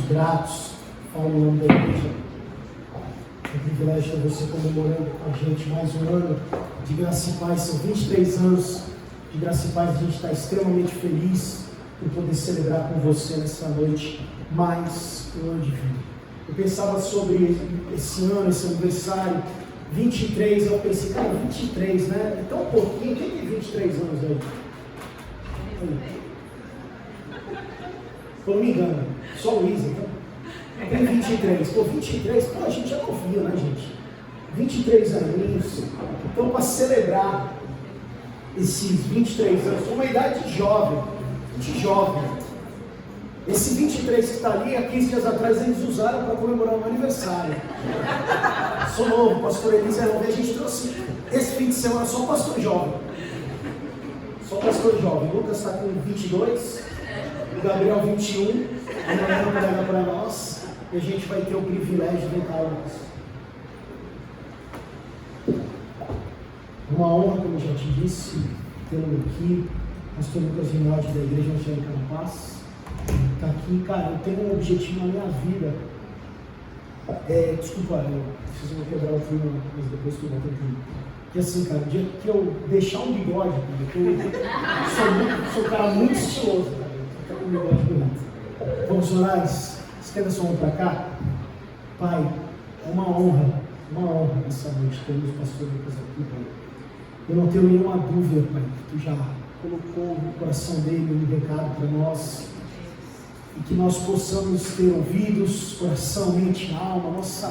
gratos, falo o nome da igreja. É um privilégio ter você comemorando com a gente mais um ano de Graça e Paz. São 23 anos de Graça e Paz. A gente está extremamente feliz por poder celebrar com você nessa noite mais um ano de vida. Eu pensava sobre esse ano, esse aniversário, 23, eu pensei, cara, 23, né? É tão pouquinho, quem tem 23 anos aí? Se eu não me engano, só o Luiz, então. Tem 23, pô, 23, pô, a gente já não via, né, gente? 23 aninhos, então para celebrar esses 23 anos, uma idade jovem, esse 23 que está ali, há 15 dias atrás, eles usaram para comemorar um aniversário. Sou novo, pastor Elisa é novo, e a gente trouxe esse fim de semana só o pastor jovem. Só o pastor jovem. O Lucas está com 22, o Gabriel 21, amanhã não pega para nós, e a gente vai ter o privilégio de entrar Lucas. Uma honra, como eu já te disse, tê-lo aqui, pastor Lucas Rinaldi da Igreja Evangélica na Paz. Está aqui, cara, eu tenho um objetivo na minha vida. Desculpa, eu preciso quebrar o filme, mas depois tu volta aqui. Porque assim, cara, o dia que eu deixar um bigode, eu sou um cara muito estiloso, cara. Eu tô com um bigode bonito. Vamos orar, estenda sua mão para cá. Pai, é uma honra essa noite termos o pastor Lucas aqui, Pai. Eu não tenho nenhuma dúvida, Pai, que tu já colocou no coração dele um recado para nós. E que nós possamos ter ouvidos, coração, mente, alma, nossa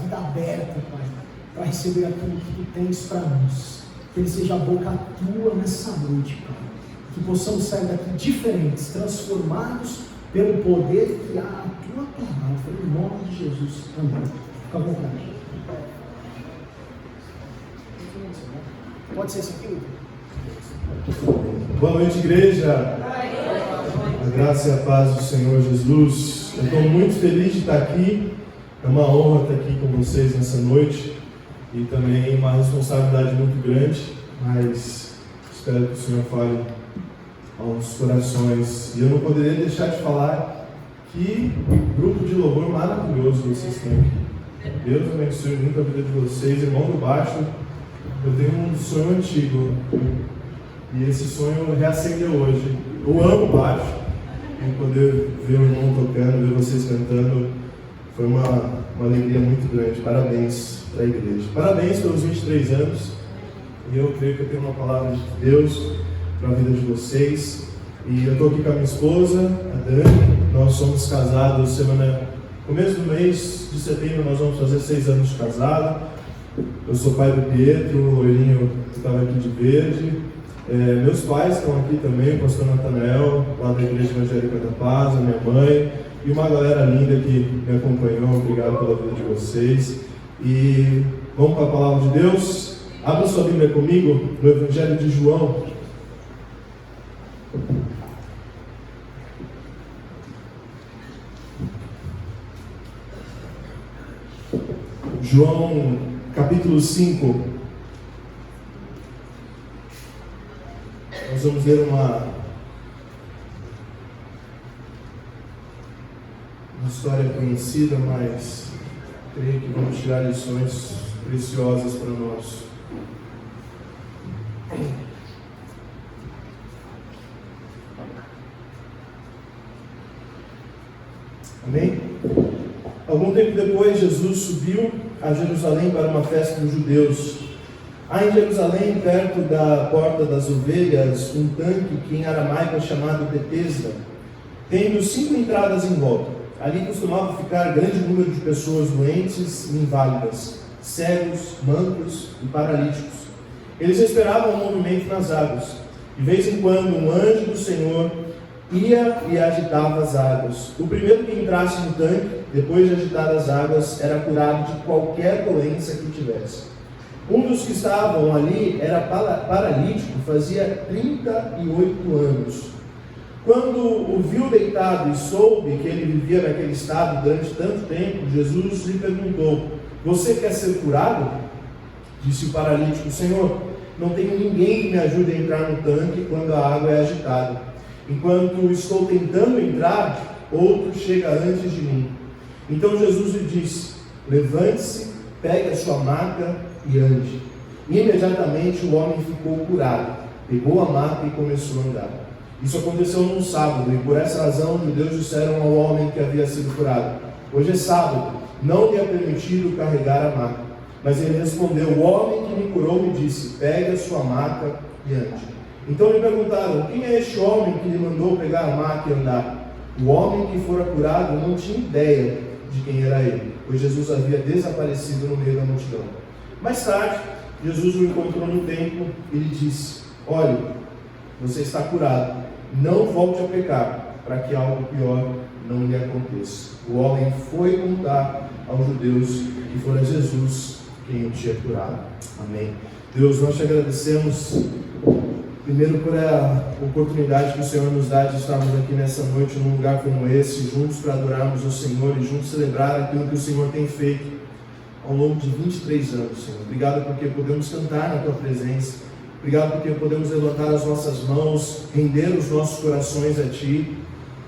vida aberta, Pai, para receber aquilo que Tu tens para nós. Que Ele seja a boca Tua nessa noite, Pai. Que possamos sair daqui diferentes, transformados pelo poder que há na Tua palavra. Em nome de Jesus. Amém. Fica à vontade. Pode ser isso aqui? Boa noite, igreja. A graça e a paz do Senhor Jesus. Eu estou muito feliz de estar aqui. É uma honra estar aqui com vocês nessa noite. E também uma responsabilidade muito grande. Mas espero que o Senhor fale aos corações. E eu não poderia deixar de falar que grupo de louvor maravilhoso vocês têm aqui. Deus abençoe muito a vida de vocês. Irmão do baixo, eu tenho um sonho antigo. E esse sonho reacendeu hoje. Eu amo baixo. E poder ver o irmão tocando, ver vocês cantando, foi uma alegria muito grande. Parabéns para a igreja. Parabéns pelos 23 anos. E eu creio que eu tenho uma palavra de Deus para a vida de vocês. E eu estou aqui com a minha esposa, a Dani. Nós somos casados começo do mês de setembro, nós vamos fazer 6 anos de casado. Eu sou pai do Pietro, o loirinho que estava aqui de verde. Meus pais estão aqui também, o pastor Natanael, lá da Igreja Evangélica da Paz, a minha mãe, e uma galera linda que me acompanhou. Obrigado pela vida de vocês. E vamos para a palavra de Deus. Abra sua Bíblia comigo no Evangelho de João. João, capítulo 5. Nós vamos ver uma história conhecida, mas creio que vamos tirar lições preciosas para nós. Amém? Algum tempo depois, Jesus subiu a Jerusalém para uma festa dos judeus. Há em Jerusalém, perto da Porta das Ovelhas, um tanque que em aramaico é chamado Betesda, tendo 5 entradas em volta. Ali costumava ficar grande número de pessoas doentes e inválidas, cegos, mancos e paralíticos. Eles esperavam um movimento nas águas. De vez em quando, um anjo do Senhor ia e agitava as águas. O primeiro que entrasse no tanque, depois de agitar as águas, era curado de qualquer doença que tivesse. Um dos que estavam ali era paralítico, fazia 38 anos. Quando o viu deitado e soube que ele vivia naquele estado durante tanto tempo, Jesus lhe perguntou: "Você quer ser curado?" Disse o paralítico: "Senhor, não tenho ninguém que me ajude a entrar no tanque quando a água é agitada. Enquanto estou tentando entrar, outro chega antes de mim. Então Jesus lhe disse: levante-se, pegue a sua maca e ande. Imediatamente o homem ficou curado, pegou a maca e começou a andar. Isso aconteceu num sábado, e por essa razão os judeus disseram ao homem que havia sido curado: hoje é sábado, não lhe é permitido carregar a maca. Mas ele respondeu: o homem que me curou me disse: pegue a sua maca e ande. Então lhe perguntaram: quem é este homem que lhe mandou pegar a maca e andar? O homem que fora curado não tinha ideia de quem era ele, pois Jesus havia desaparecido no meio da multidão. Mais tarde, Jesus o encontrou no templo e lhe disse: olhe, você está curado, não volte a pecar, para que algo pior não lhe aconteça. O homem foi contar aos judeus que fora Jesus quem o tinha curado. Amém. Deus, nós te agradecemos, primeiro por a oportunidade que o Senhor nos dá de estarmos aqui nessa noite, num lugar como esse, juntos para adorarmos o Senhor e juntos celebrar aquilo que o Senhor tem feito ao longo de 23 anos, Senhor. Obrigado porque podemos cantar na Tua presença. Obrigado porque podemos levantar as nossas mãos, render os nossos corações a Ti.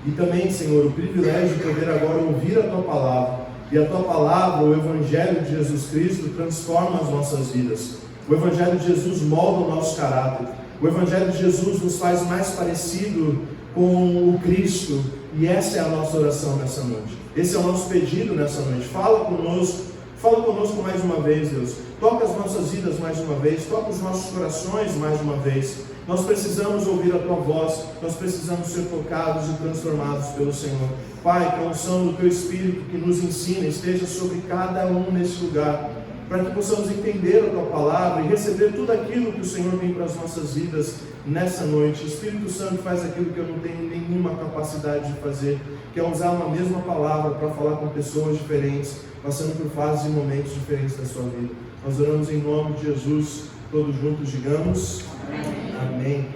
E também, Senhor, o privilégio de poder agora ouvir a Tua palavra. E a Tua palavra, o Evangelho de Jesus Cristo, transforma as nossas vidas. O Evangelho de Jesus molda o nosso caráter. O Evangelho de Jesus nos faz mais parecido com o Cristo. E essa é a nossa oração nessa noite. Esse é o nosso pedido nessa noite. Fala conosco mais uma vez, Deus. Toca as nossas vidas mais uma vez. Toca os nossos corações mais uma vez. Nós precisamos ouvir a Tua voz. Nós precisamos ser tocados e transformados pelo Senhor. Pai, que a unção do Teu Espírito que nos ensina esteja sobre cada um nesse lugar, para que possamos entender a Tua palavra e receber tudo aquilo que o Senhor tem para as nossas vidas nessa noite. Espírito Santo faz aquilo que eu não tenho nenhuma capacidade de fazer, que é usar uma mesma palavra para falar com pessoas diferentes, passando por fases e momentos diferentes da sua vida. Nós oramos em nome de Jesus, todos juntos digamos amém. Amém.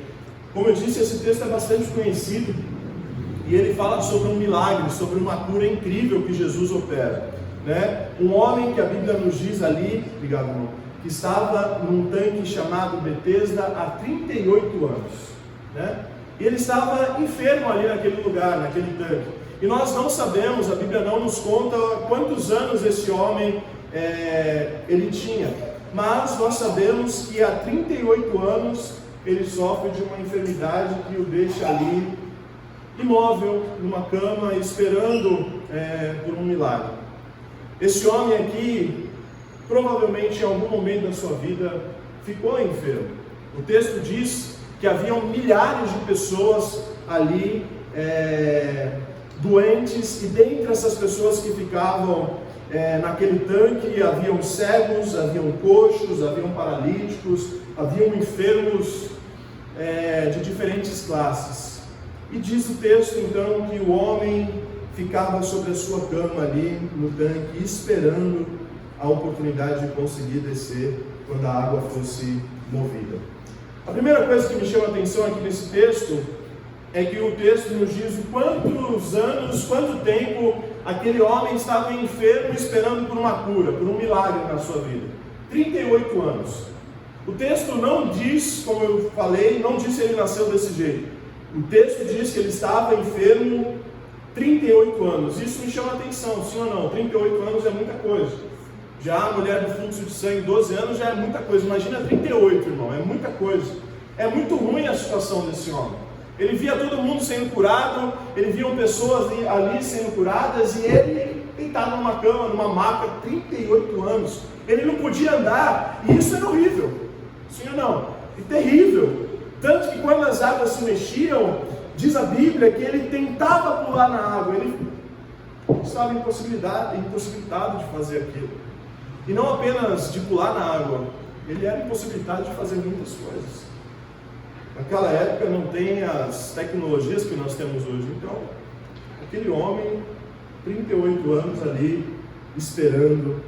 Como eu disse, esse texto é bastante conhecido e ele fala sobre um milagre, sobre uma cura incrível que Jesus opera. Um homem que a Bíblia nos diz ali, obrigado, irmão, que estava num tanque chamado Betesda há 38 anos. E ele estava enfermo ali naquele lugar, naquele tanque. E nós não sabemos, a Bíblia não nos conta quantos anos esse homem ele tinha. Mas nós sabemos que há 38 anos ele sofre de uma enfermidade que o deixa ali imóvel, numa cama, esperando por um milagre. Esse homem aqui, provavelmente em algum momento da sua vida, ficou enfermo. O texto diz que haviam milhares de pessoas ali doentes, e dentre essas pessoas que ficavam naquele tanque, haviam cegos, haviam coxos, haviam paralíticos, haviam enfermos de diferentes classes. E diz o texto então que o homem ficava sobre a sua cama ali no tanque, esperando a oportunidade de conseguir descer quando a água fosse movida. A primeira coisa que me chama a atenção aqui nesse texto é que o texto nos diz quantos anos, quanto tempo aquele homem estava enfermo esperando por uma cura, por um milagre na sua vida. 38 anos. O texto não diz, como eu falei, não diz se ele nasceu desse jeito. O texto diz que ele estava enfermo 38 anos. Isso me chama a atenção, sim ou não? 38 anos é muita coisa. Já a mulher do fluxo de sangue, 12 anos já é muita coisa. Imagina 38, irmão, é muita coisa. É muito ruim a situação desse homem. Ele via todo mundo sendo curado, ele via pessoas ali sendo curadas, e ele deitado numa cama, numa maca, 38 anos. Ele não podia andar, e isso era horrível. Sim ou não? E terrível. Tanto que quando as águas se mexiam, diz a Bíblia que ele tentava pular na água, ele estava impossibilitado de fazer aquilo. E não apenas de pular na água, ele era impossibilitado de fazer muitas coisas. Naquela época não tem as tecnologias que nós temos hoje. Então, aquele homem, 38 anos ali, esperando.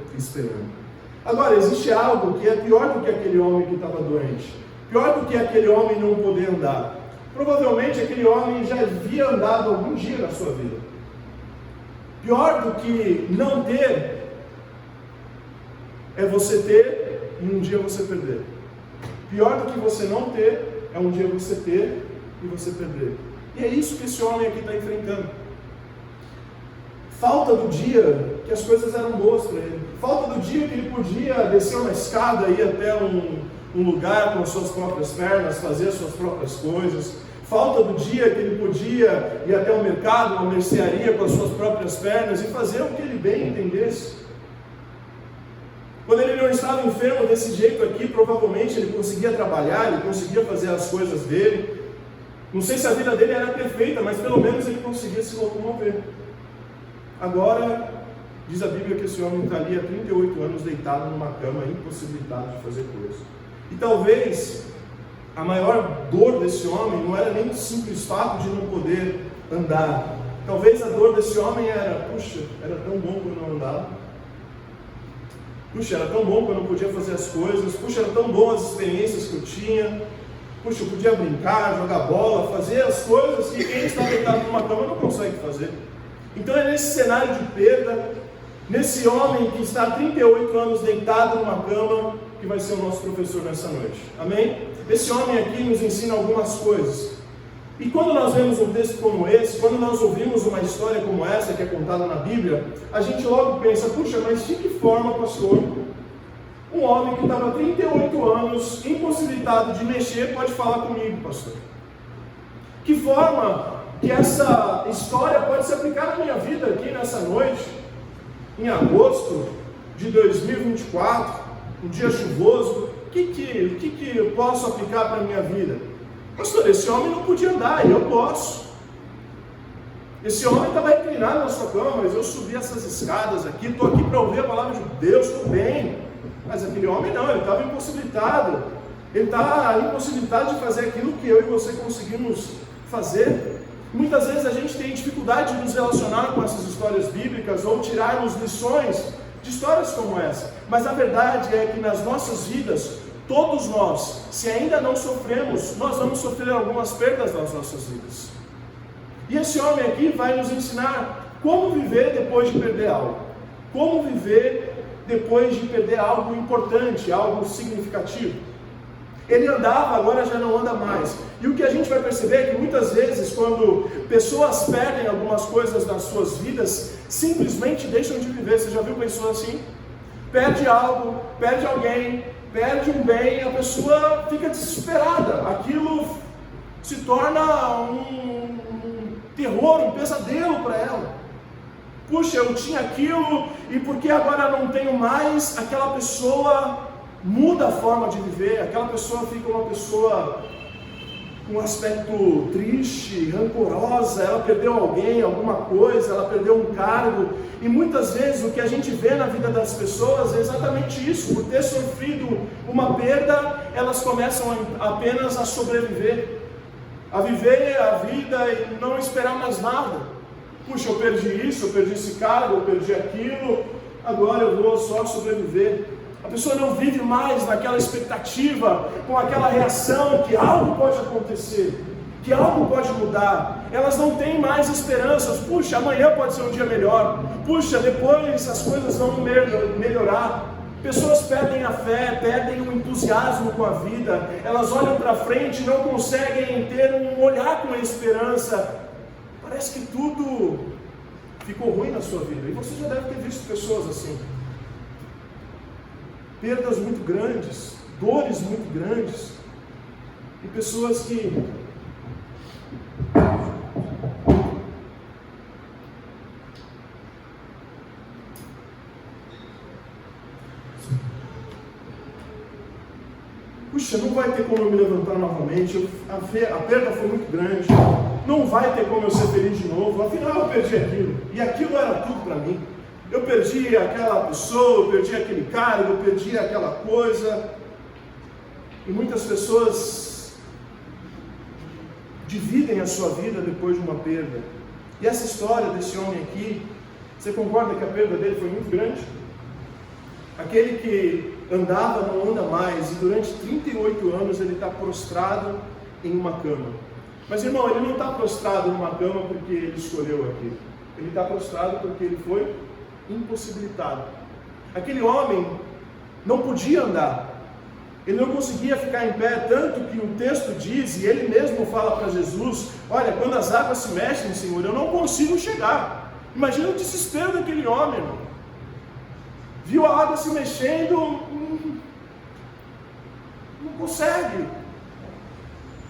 Agora, existe algo que é pior do que aquele homem que estava doente. Pior do que aquele homem não poder andar. Provavelmente aquele homem já havia andado algum dia na sua vida. Pior do que não ter, é você ter e um dia você perder. Pior do que você não ter, é um dia você ter e você perder. E é isso que esse homem aqui está enfrentando. Falta do dia que as coisas eram boas para ele. Falta do dia que ele podia descer uma escada e ir até um lugar com as suas próprias pernas, fazer as suas próprias coisas. Falta do dia que ele podia ir até o mercado, uma mercearia com as suas próprias pernas e fazer o que ele bem entendesse. Quando ele não estava enfermo desse jeito aqui, provavelmente ele conseguia trabalhar, ele conseguia fazer as coisas dele. Não sei se a vida dele era perfeita, mas pelo menos ele conseguia se locomover. Agora, diz a Bíblia que esse homem está ali há 38 anos deitado numa cama, impossibilitado de fazer coisa. E talvez a maior dor desse homem não era nem o simples fato de não poder andar. Talvez a dor desse homem era, puxa, era tão bom quando não andava. Puxa, era tão bom quando eu podia fazer as coisas. Puxa, era tão bom as experiências que eu tinha. Puxa, eu podia brincar, jogar bola, fazer as coisas que quem está deitado numa cama não consegue fazer. Então é nesse cenário de perda, nesse homem que está há 38 anos deitado numa cama, que vai ser o nosso professor nessa noite. Amém? Esse homem aqui nos ensina algumas coisas. E quando nós vemos um texto como esse, quando nós ouvimos uma história como essa que é contada na Bíblia, a gente logo pensa, puxa, mas de que forma, pastor, um homem que estava há 38 anos, impossibilitado de mexer, pode falar comigo, pastor? Que forma que essa história pode se aplicar na minha vida aqui nessa noite, em agosto de 2024, um dia chuvoso? O que eu posso aplicar para a minha vida? Pastor, esse homem não podia andar, e eu posso. Esse homem estava reclinado na sua cama, mas eu subi essas escadas aqui, estou aqui para ouvir a palavra de Deus, estou bem. Mas aquele homem não, ele estava impossibilitado. Ele está impossibilitado de fazer aquilo que eu e você conseguimos fazer. Muitas vezes a gente tem dificuldade de nos relacionar com essas histórias bíblicas ou tirarmos lições de histórias como essa. Mas a verdade é que nas nossas vidas, todos nós, se ainda não sofremos, nós vamos sofrer algumas perdas nas nossas vidas. E esse homem aqui vai nos ensinar como viver depois de perder algo. Como viver depois de perder algo importante, algo significativo. Ele andava, agora já não anda mais. E o que a gente vai perceber é que muitas vezes, quando pessoas perdem algumas coisas nas suas vidas, simplesmente deixam de viver. Você já viu pessoas assim? Perde algo, perde alguém, perde um bem, a pessoa fica desesperada. Aquilo se torna um terror, um pesadelo para ela. Puxa, eu tinha aquilo e porque agora não tenho mais, aquela pessoa muda a forma de viver, aquela pessoa fica uma pessoa com um aspecto triste, rancorosa, ela perdeu alguém, alguma coisa, ela perdeu um cargo. E muitas vezes o que a gente vê na vida das pessoas é exatamente isso. Por ter sofrido uma perda, elas começam apenas a sobreviver, a viver a vida e não esperar mais nada. Puxa, eu perdi isso, eu perdi esse cargo, eu perdi aquilo, agora eu vou só sobreviver. A pessoa não vive mais naquela expectativa, com aquela reação que algo pode acontecer, que algo pode mudar. Elas não têm mais esperanças. Puxa, amanhã pode ser um dia melhor. Puxa, depois as coisas vão melhorar. Pessoas perdem a fé, perdem o entusiasmo com a vida. Elas olham para frente e não conseguem ter um olhar com esperança. Parece que tudo ficou ruim na sua vida. E você já deve ter visto pessoas assim. Perdas muito grandes, dores muito grandes. E pessoas que puxa, não vai ter como eu me levantar novamente, a perda foi muito grande, não vai ter como eu ser feliz de novo, afinal eu perdi aquilo, e aquilo era tudo para mim. Eu perdi aquela pessoa, eu perdi aquele cargo, eu perdi aquela coisa. E muitas pessoas dividem a sua vida depois de uma perda. E essa história desse homem aqui, você concorda que a perda dele foi muito grande? Aquele que andava não anda mais, e durante 38 anos ele está prostrado em uma cama. Mas irmão, ele não está prostrado numa cama porque ele escolheu aquilo. Ele está prostrado porque ele foi impossibilitado. Aquele homem não podia andar, ele não conseguia ficar em pé, tanto que o texto diz, e ele mesmo fala para Jesus: olha, quando as águas se mexem, Senhor, eu não consigo chegar. Imagina o desespero daquele homem, irmão. Viu a água se mexendo, não consegue.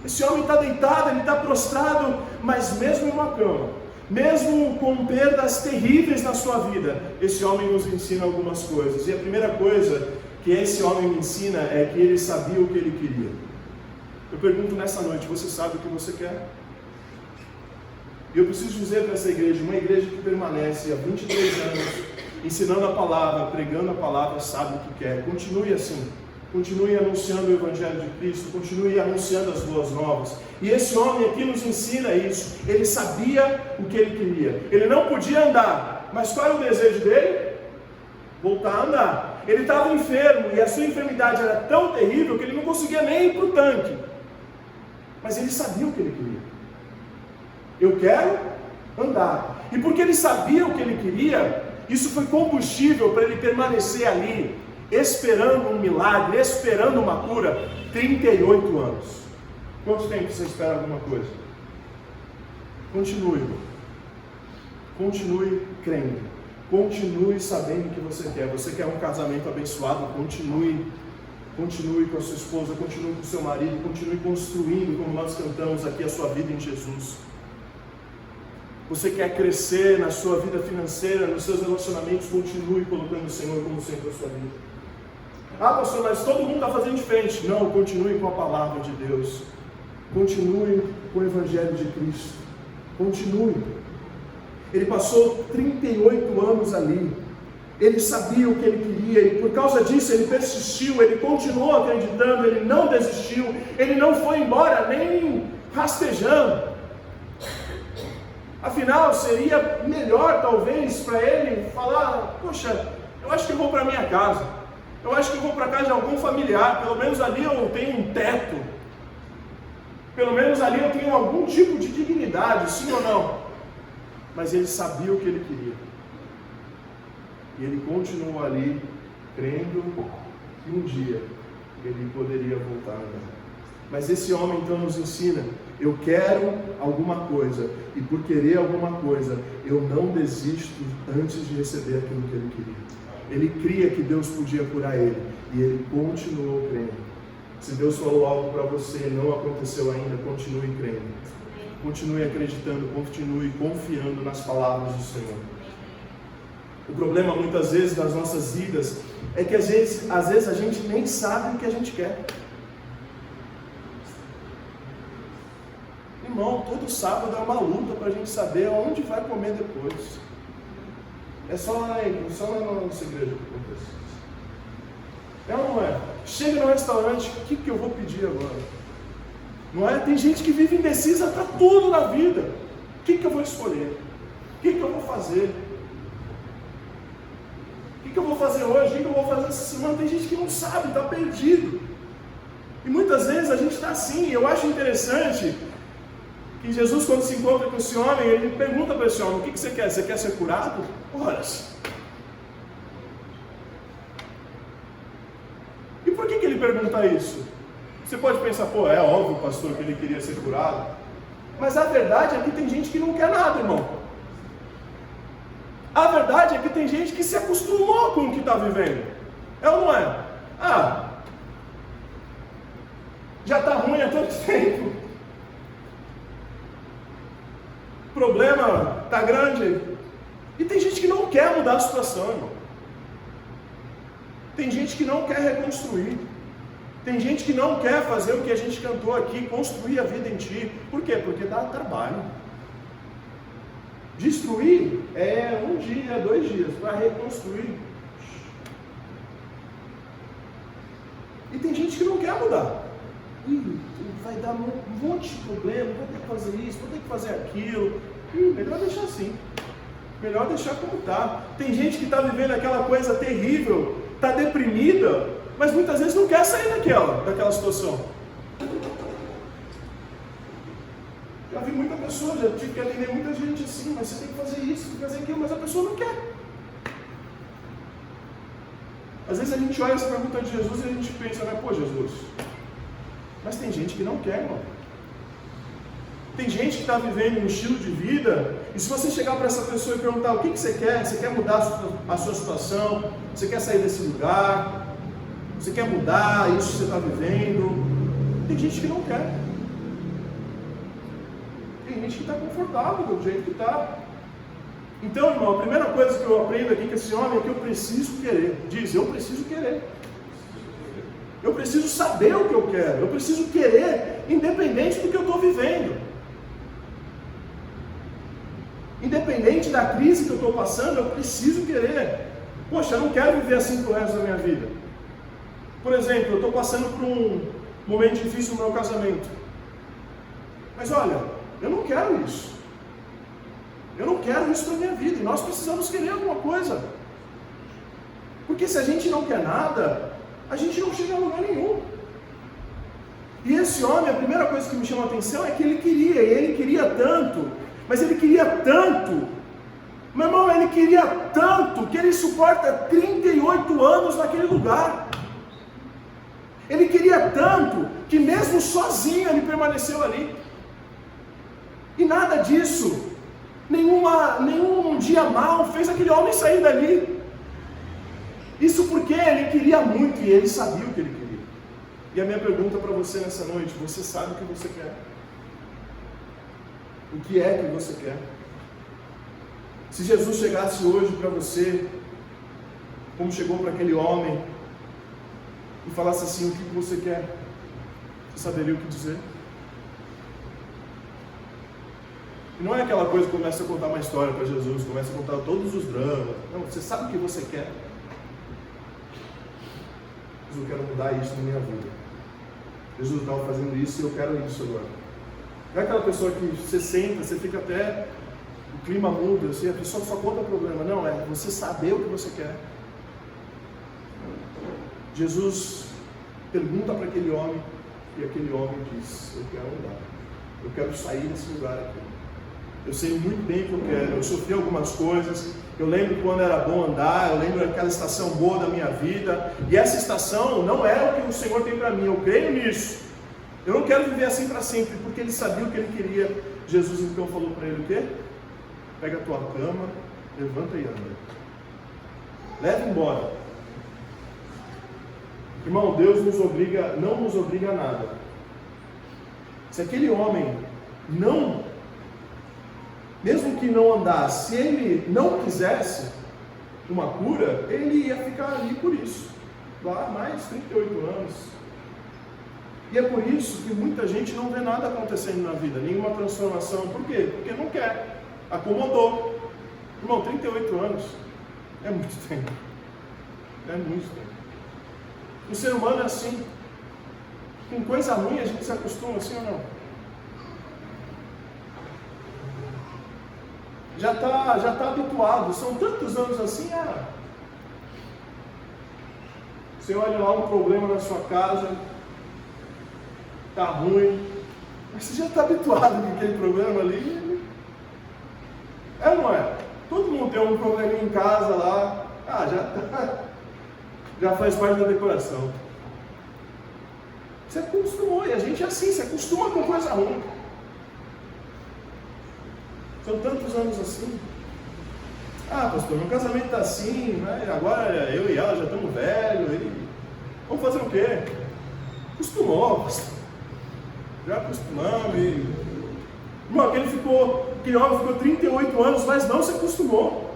Esse homem está deitado, ele está prostrado, mas mesmo em uma cama, mesmo com perdas terríveis na sua vida, esse homem nos ensina algumas coisas. E a primeira coisa que esse homem me ensina é que ele sabia o que ele queria. Eu pergunto nessa noite, você sabe o que você quer? E eu preciso dizer para essa igreja, uma igreja que permanece há 23 anos, ensinando a palavra, pregando a palavra, sabe o que quer. Continue assim. Continue anunciando o Evangelho de Cristo, continue anunciando as boas novas. E esse homem aqui nos ensina isso. Ele sabia o que ele queria. Ele não podia andar, mas qual era o desejo dele? Voltar a andar. Ele estava enfermo e a sua enfermidade era tão terrível que ele não conseguia nem ir para o tanque. Mas ele sabia o que ele queria. Eu quero andar. E porque ele sabia o que ele queria, isso foi combustível para ele permanecer ali, esperando um milagre, esperando uma cura, 38 anos. Quanto tempo você espera alguma coisa? Continue, irmão. Continue crendo. Continue sabendo o que você quer. Você quer um casamento abençoado? Continue com a sua esposa, continue com o seu marido, continue construindo, como nós cantamos aqui, a sua vida em Jesus. Você quer crescer na sua vida financeira, nos seus relacionamentos? Continue colocando o Senhor como centro da sua vida. Ah, pastor, mas todo mundo está fazendo diferente. Não, continue com a palavra de Deus. Continue com o Evangelho de Cristo. Continue. Ele passou 38 anos ali. Ele sabia o que ele queria e por causa disso ele persistiu, ele continuou acreditando, ele não desistiu, ele não foi embora nem rastejando. Afinal, seria melhor talvez para ele falar: poxa, eu acho que eu vou para minha casa. Eu acho que eu vou para casa de algum familiar, pelo menos ali eu tenho um teto. Pelo menos ali eu tenho algum tipo de dignidade, sim ou não? Mas ele sabia o que ele queria. E ele continuou ali, crendo que um dia ele poderia voltar a andar. Mas esse homem então nos ensina: eu quero alguma coisa, e por querer alguma coisa, eu não desisto antes de receber aquilo que ele queria. Ele cria que Deus podia curar ele, e ele continuou crendo. Se Deus falou algo para você e não aconteceu ainda, continue crendo. Continue acreditando, continue confiando nas palavras do Senhor. O problema muitas vezes nas nossas vidas é que às vezes a gente nem sabe o que a gente quer. Irmão, todo sábado é uma luta para a gente saber onde vai comer depois. É só lá na nossa igreja que acontece. É ou não é? Chega no restaurante, o que eu vou pedir agora? Não é? Tem gente que vive indecisa para tudo na vida. O que eu vou escolher? O que eu vou fazer? O que eu vou fazer hoje? O que eu vou fazer essa semana? Tem gente que não sabe, está perdido. E muitas vezes a gente está assim. Eu acho interessante que Jesus, quando se encontra com esse homem, ele pergunta para esse homem: o que você quer? Você quer ser curado? Ora. E por que ele pergunta isso? Você pode pensar: pô, é óbvio, pastor, que ele queria ser curado. Mas a verdade é que tem gente que não quer nada, irmão. A verdade é que tem gente que se acostumou com o que está vivendo. É ou não é? Ah, já está ruim há tanto tempo. O problema está grande. E tem gente que não quer mudar a situação, irmão. Tem gente que não quer reconstruir. Tem gente que não quer fazer o que a gente cantou aqui, construir a vida em ti. Por quê? Porque dá trabalho. Destruir é 1 dia, 2 dias. Para reconstruir. E tem gente que não quer mudar. Vai dar um monte de problema, vou ter que fazer isso, vou ter que fazer aquilo. Melhor deixar assim. Melhor deixar como está. Tem gente que está vivendo aquela coisa terrível, está deprimida, mas muitas vezes não quer sair daquela situação. Já vi muita pessoa, já tive que atender muita gente assim: mas você tem que fazer isso, tem que fazer aquilo, mas a pessoa não quer. Às vezes a gente olha essa pergunta de Jesus e a gente pensa, né? Pô, Jesus, mas tem gente que não quer, irmão. Tem gente que está vivendo um estilo de vida E se você chegar para essa pessoa e perguntar o que você quer mudar a sua situação, você quer sair desse lugar, você quer mudar isso que você está vivendo, tem gente que não quer. Tem gente que está confortável do jeito que está. Então, irmão, a primeira coisa que eu aprendo aqui com esse homem é que eu preciso querer. Diz, eu preciso querer. Eu preciso saber o que eu quero. Eu preciso querer, independente do que eu estou vivendo. Independente da crise que eu estou passando, eu preciso querer. Poxa, eu não quero viver assim pro resto da minha vida. Por exemplo, eu estou passando por um momento difícil no meu casamento. Mas olha, eu não quero isso. Eu não quero isso para a minha vida. E nós precisamos querer alguma coisa. Porque se a gente não quer nada, a gente não chega a lugar nenhum. E esse homem, a primeira coisa que me chama a atenção é que ele queria tanto, mas ele queria tanto, meu irmão, ele queria tanto, que ele suporta 38 anos naquele lugar. Ele queria tanto, que mesmo sozinho ele permaneceu ali. E nada disso, nenhum dia mal fez aquele homem sair dali. Isso porque ele queria muito e ele sabia o que ele queria. E a minha pergunta para você nessa noite: você sabe o que você quer? O que é que você quer? Se Jesus chegasse hoje para você, como chegou para aquele homem, e falasse assim: o que você quer? Você saberia o que dizer? E não é aquela coisa que começa a contar uma história para Jesus, começa a contar todos os dramas. Não, você sabe o que você quer? Eu quero mudar isso na minha vida. Jesus estava fazendo isso e eu quero isso agora. Não é aquela pessoa que você senta, você fica até, o clima muda, assim, a pessoa só conta o problema. Não, é você saber o que você quer. Jesus pergunta para aquele homem e aquele homem diz: eu quero mudar. Eu quero sair desse lugar aqui. Eu sei muito bem o que eu quero. Eu sofri algumas coisas. Eu lembro quando era bom andar, eu lembro daquela estação boa da minha vida, e essa estação não é o que o Senhor tem para mim, eu creio nisso. Eu não quero viver assim para sempre, porque ele sabia o que ele queria. Jesus então falou para ele o quê? Pega a tua cama, levanta e anda. Leva embora. Irmão, Deus não nos obriga a nada. Se aquele homem mesmo que não andasse, se ele não quisesse uma cura, ele ia ficar ali por isso, lá mais 38 anos. E é por isso que muita gente não vê nada acontecendo na vida, nenhuma transformação. Por quê? Porque não quer, acomodou. Irmão, 38 anos é muito tempo. É muito tempo. O ser humano é assim. Com coisa ruim a gente se acostuma, assim ou não? Já está habituado, são tantos anos assim. Você olha lá um problema na sua casa, está ruim, mas você já está habituado com aquele problema ali. É ou não é? Todo mundo tem um probleminha em casa lá, já faz parte da decoração. Você acostumou, e a gente é assim, se acostuma com coisa ruim. São tantos anos assim. Pastor, meu casamento está assim, né? Agora eu e ela já estamos velhos. Vamos fazer o quê? Acostumou, pastor. Já acostumamos. Irmão, aquele homem ficou 38 anos, mas não se acostumou.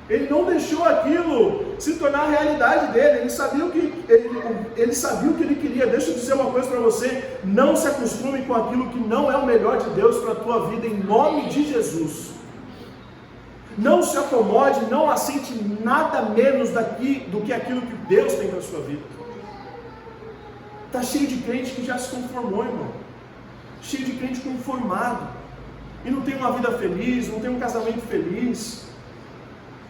Ele não deixou aquilo se tornar a realidade dele. Ele sabia o que ele queria. Deixa eu dizer uma coisa para você: não se acostume com aquilo que não é o melhor de Deus para a tua vida, em nome de Jesus. Não se acomode, não aceite nada menos do que aquilo que Deus tem para a sua vida. Está cheio de crente que já se conformou, irmão. Cheio de crente conformado. E não tem uma vida feliz, não tem um casamento feliz.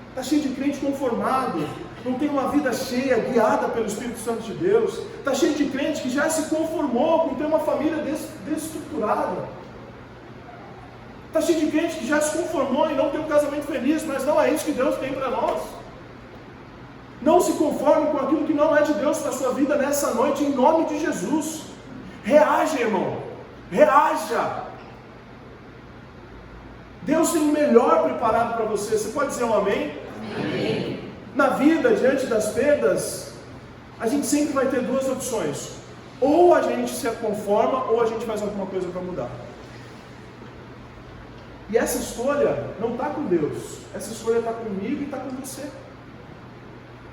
Está cheio de crente conformado, não tem uma vida cheia, guiada pelo Espírito Santo de Deus. Está cheio de crente que já se conformou com ter uma família desestruturada. Está cheio de crente que já se conformou em não ter um casamento feliz, mas não é isso que Deus tem para nós. Não se conforme com aquilo que não é de Deus para a sua vida nessa noite, em nome de Jesus. Reaja, irmão, reaja. Deus tem o melhor preparado para você. Você pode dizer um amém? Amém. Na vida, diante das perdas, a gente sempre vai ter duas opções. Ou a gente se conforma, ou a gente faz alguma coisa para mudar. E essa escolha não está com Deus. Essa escolha está comigo e está com você.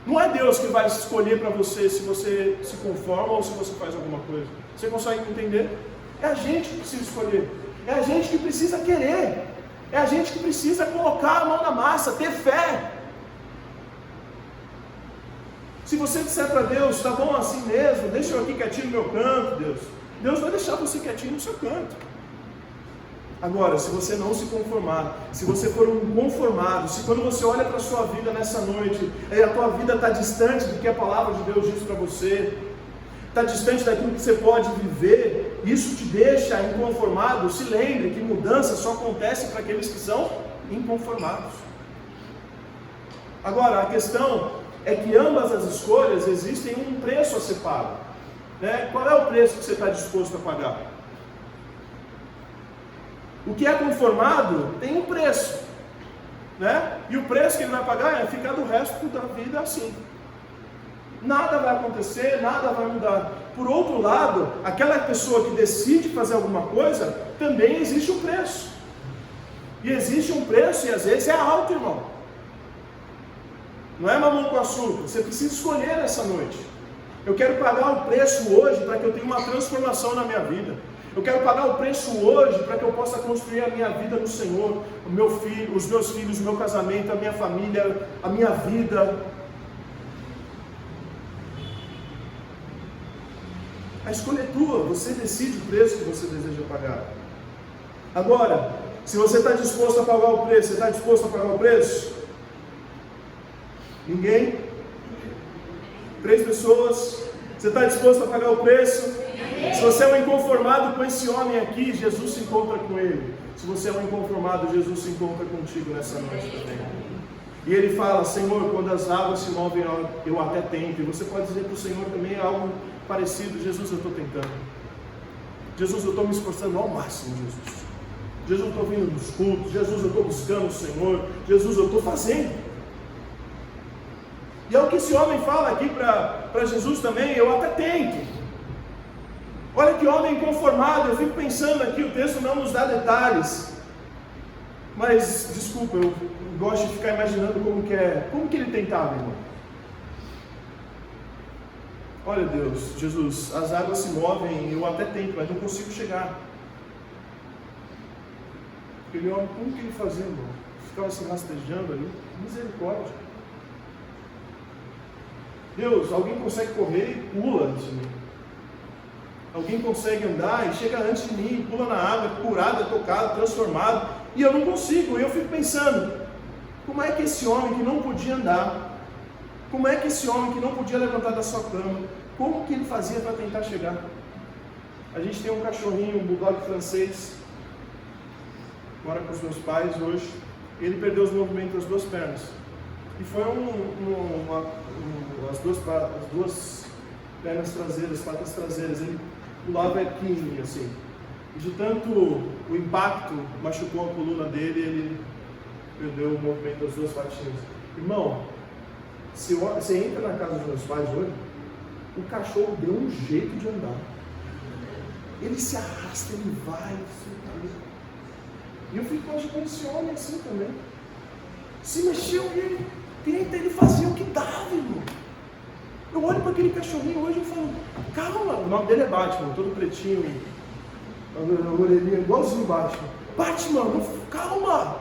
Não é Deus que vai escolher para você se você se conforma ou se você faz alguma coisa. Você consegue entender? É a gente que precisa escolher. É a gente que precisa querer. É a gente que precisa colocar a mão na massa, ter fé. Se você disser para Deus, tá bom assim mesmo, deixa eu aqui quietinho no meu canto, Deus vai deixar você quietinho no seu canto. Agora, se você não se conformar, se você for um conformado, se quando você olha para a sua vida nessa noite, a tua vida está distante do que a palavra de Deus diz para você, está distante daquilo que você pode viver, isso te deixa inconformado, se lembre que mudança só acontece para aqueles que são inconformados. Agora, a questão é que ambas as escolhas existem um preço a ser pago, né? Qual é o preço que você está disposto a pagar? O que é conformado tem um preço, né? E o preço que ele vai pagar é ficar do resto da vida assim. Nada vai acontecer, nada vai mudar. Por outro lado, aquela pessoa que decide fazer alguma coisa, também existe um preço. E existe um preço e às vezes é alto, irmão. Não é mamão com açúcar. Você precisa escolher essa noite. Eu quero pagar o preço hoje para que eu tenha uma transformação na minha vida. Eu quero pagar o preço hoje para que eu possa construir a minha vida no Senhor, o meu filho, os meus filhos, o meu casamento, a minha família, a minha vida. A escolha é tua, você decide o preço que você deseja pagar. Agora, se você está disposto a pagar o preço, você está disposto a pagar o preço? Ninguém? 3 pessoas? Você está disposto a pagar o preço? Se você é um inconformado com esse homem aqui, Jesus se encontra com ele. Se você é um inconformado, Jesus se encontra contigo nessa noite também. E ele fala, Senhor, quando as águas se movem, eu até tento. E você pode dizer para o Senhor também algo parecido. Jesus, eu estou tentando. Jesus, eu estou me esforçando ao máximo, Jesus. Jesus, eu estou vindo nos cultos. Jesus, eu estou buscando o Senhor. Jesus, eu estou fazendo. E é o que esse homem fala aqui para Jesus também, eu até tento. Olha que homem inconformado, eu fico pensando aqui, o texto não nos dá detalhes. Mas, desculpa, eu gosto de ficar imaginando como que ele tentava, irmão. Olha Deus, Jesus, as águas se movem, eu até tento, mas não consigo chegar. Aquele homem, como que ele fazia, irmão? Ficava se rastejando ali, misericórdia. Deus, alguém consegue correr e pula antes de mim. Alguém consegue andar e chega antes de mim, pula na água, curado, tocado, transformado, e eu não consigo. E eu fico pensando, como é que esse homem que não podia andar, como é que esse homem que não podia levantar da sua cama, como que ele fazia para tentar chegar? A gente tem um cachorrinho, um bulldog francês, mora com os meus pais hoje, ele perdeu os movimentos das 2 pernas. E foi as duas pernas traseiras, patas traseiras, ele pulava retinho, assim. E de tanto o impacto machucou a coluna dele, ele perdeu o movimento das 2 patinhas. Irmão, você entra na casa dos meus pais hoje, o cachorro deu um jeito de andar. Ele se arrasta, ele vai, e eu fico imaginando esse homem assim também. Se mexeu e ele tenta, ele fazia o que dava, irmão. Eu olho para aquele cachorrinho hoje e falo, calma, o nome dele é Batman, todo pretinho, a orelhinha igualzinho Batman. Batman, calma!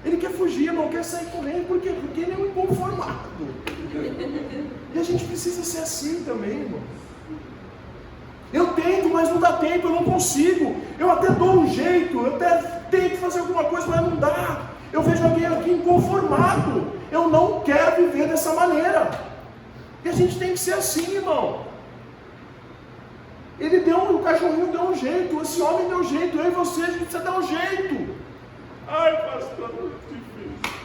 Ele quer fugir, não quer sair correndo, por quê? Porque ele é um inconformado. E a gente precisa ser assim também, irmão. Eu tento, mas não dá tempo, eu não consigo. Eu até dou um jeito, eu até tento fazer alguma coisa, mas não dá. Eu vejo alguém aqui inconformado. Eu não quero viver dessa maneira. E a gente tem que ser assim, irmão. O cachorrinho deu um jeito, esse homem deu um jeito, eu e você, a gente precisa dar um jeito. Ai, pastor, muito difícil.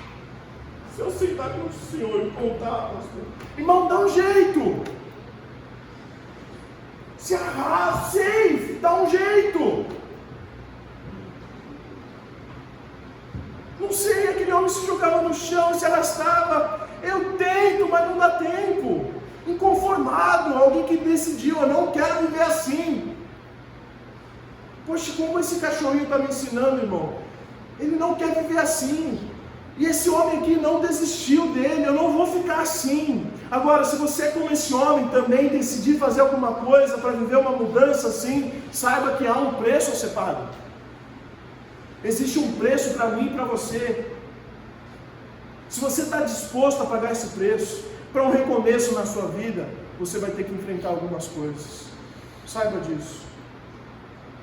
Se eu sentar com o senhor e contar, pastor, irmão, dá um jeito. Se arrasta, safe, dá um jeito. homem se jogava no chão, se arrastava. Eu tento, mas não dá tempo. Inconformado, alguém que decidiu, eu não quero viver assim. Poxa, como esse cachorrinho está me ensinando, irmão? Ele não quer viver assim. E esse homem aqui não desistiu dele, eu não vou ficar assim. Agora, se você, como esse homem, também decidir fazer alguma coisa para viver uma mudança assim, saiba que há um preço a ser pago. Existe um preço para mim e para você. Se você está disposto a pagar esse preço, para um recomeço na sua vida, você vai ter que enfrentar algumas coisas. Saiba disso.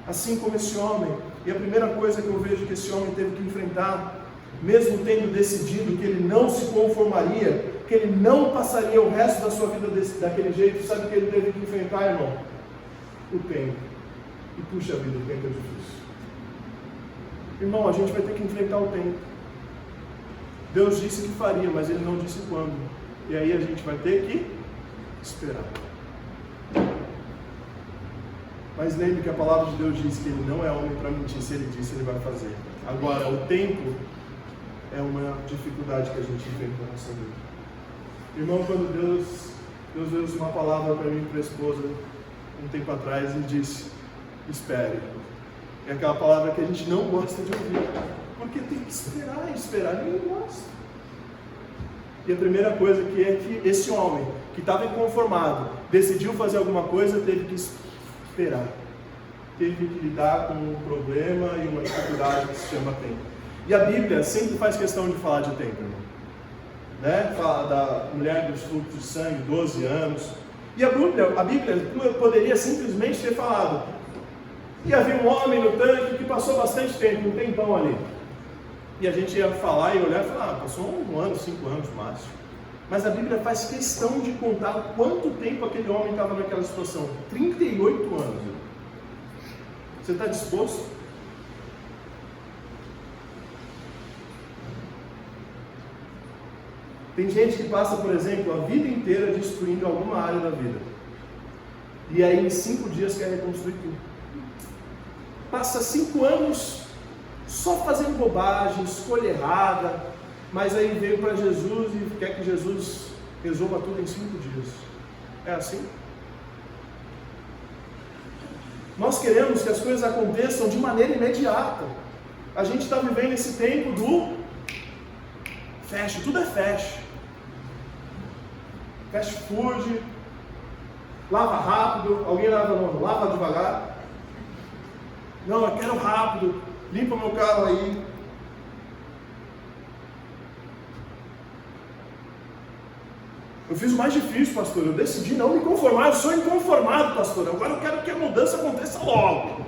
Assim como esse homem, e a primeira coisa que eu vejo que esse homem teve que enfrentar, mesmo tendo decidido que ele não se conformaria, que ele não passaria o resto da sua vida daquele jeito, sabe o que ele teve que enfrentar, irmão? O tempo. E puxa vida, o tempo é difícil. Irmão, a gente vai ter que enfrentar o tempo. Deus disse que faria, mas Ele não disse quando. E aí a gente vai ter que esperar. Mas lembre que a palavra de Deus diz que Ele não é homem para mentir. Se Ele disse, Ele vai fazer. Agora, o tempo é uma dificuldade que a gente enfrenta na nossa vida. Irmão, quando Deus deu uma palavra para mim e para a esposa um tempo atrás e disse: espere. É aquela palavra que a gente não gosta de ouvir, porque tem que esperar, ninguém gosta. E a primeira coisa que esse homem, que estava inconformado, decidiu fazer alguma coisa, teve que esperar. Teve que lidar com um problema e uma dificuldade que se chama tempo. E a Bíblia sempre faz questão de falar de tempo, irmão. Né? Fala da mulher dos fluxos de sangue, 12 anos. E a Bíblia poderia simplesmente ter falado: e havia um homem no tanque que passou bastante tempo, um tempão ali. E a gente ia falar e olhar e falar: passou 1 ano, 5 anos no máximo. Mas a Bíblia faz questão de contar quanto tempo aquele homem estava naquela situação. 38 anos. Você está disposto? Tem gente que passa, por exemplo, a vida inteira destruindo alguma área da vida. E aí em 5 dias quer reconstruir tudo. Passa 5 anos só fazendo bobagem, escolha errada, mas aí veio para Jesus e quer que Jesus resolva tudo em 5 dias. É assim? Nós queremos que as coisas aconteçam de maneira imediata. A gente está vivendo esse tempo do fast, tudo é fast. Fast food, lava rápido, alguém lava devagar. Não, eu quero rápido, limpa meu carro aí. Eu fiz o mais difícil, pastor, eu decidi não me conformar, eu sou inconformado, pastor. Agora eu quero que a mudança aconteça logo.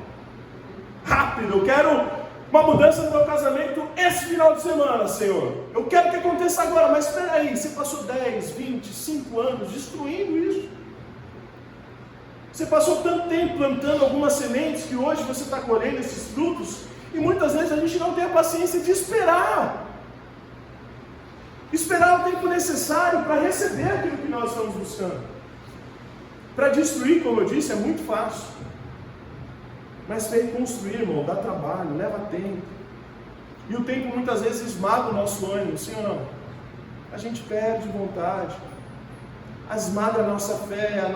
Rápido, eu quero uma mudança no meu casamento esse final de semana, Senhor. Eu quero que aconteça agora, mas espera aí, você passou 10, 20, 5 anos destruindo isso. Você passou tanto tempo plantando algumas sementes que hoje você está colhendo esses frutos, e muitas vezes a gente não tem a paciência de esperar. Esperar o tempo necessário para receber aquilo que nós estamos buscando. Para destruir, como eu disse, é muito fácil. Mas para reconstruir, irmão, dá trabalho, leva tempo. E o tempo muitas vezes esmaga o nosso ânimo, sim ou não? A gente perde vontade. Esmaga a nossa fé, a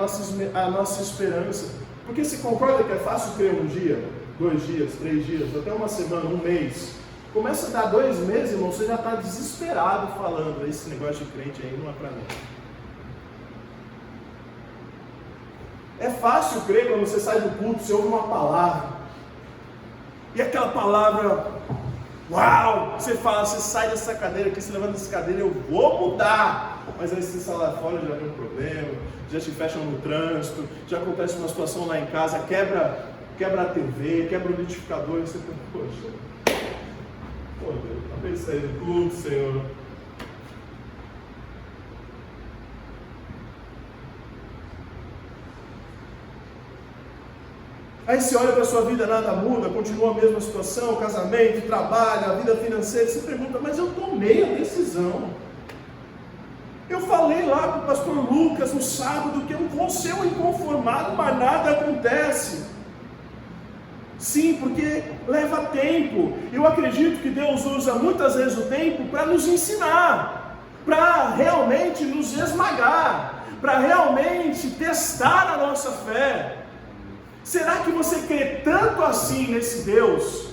nossa esperança. Porque você concorda que é fácil crer 1 dia, 2 dias, 3 dias, até uma semana, 1 mês. Começa a dar 2 meses, irmão, você já está desesperado falando: esse negócio de crente aí não é para mim. É fácil crer quando você sai do culto, você ouve uma palavra. E aquela palavra, uau! Você fala, você sai dessa cadeira aqui, você levanta dessa cadeira, eu vou mudar. Mas aí você sai lá fora, já vem um problema, já te fecham no trânsito, já acontece uma situação lá em casa, quebra a TV, quebra o liquidificador, e você pensa: poxa, Deus, acabei de sair do culto, Senhor. Aí você olha para a sua vida, nada muda, continua a mesma situação, casamento, trabalho, a vida financeira, você pergunta: mas eu tomei a decisão. Eu falei lá para o pastor Lucas no sábado que eu vou ser um inconformado, mas nada acontece. Sim, porque leva tempo. Eu acredito que Deus usa muitas vezes o tempo para nos ensinar, para realmente nos esmagar, para realmente testar a nossa fé. Será que você crê tanto assim nesse Deus?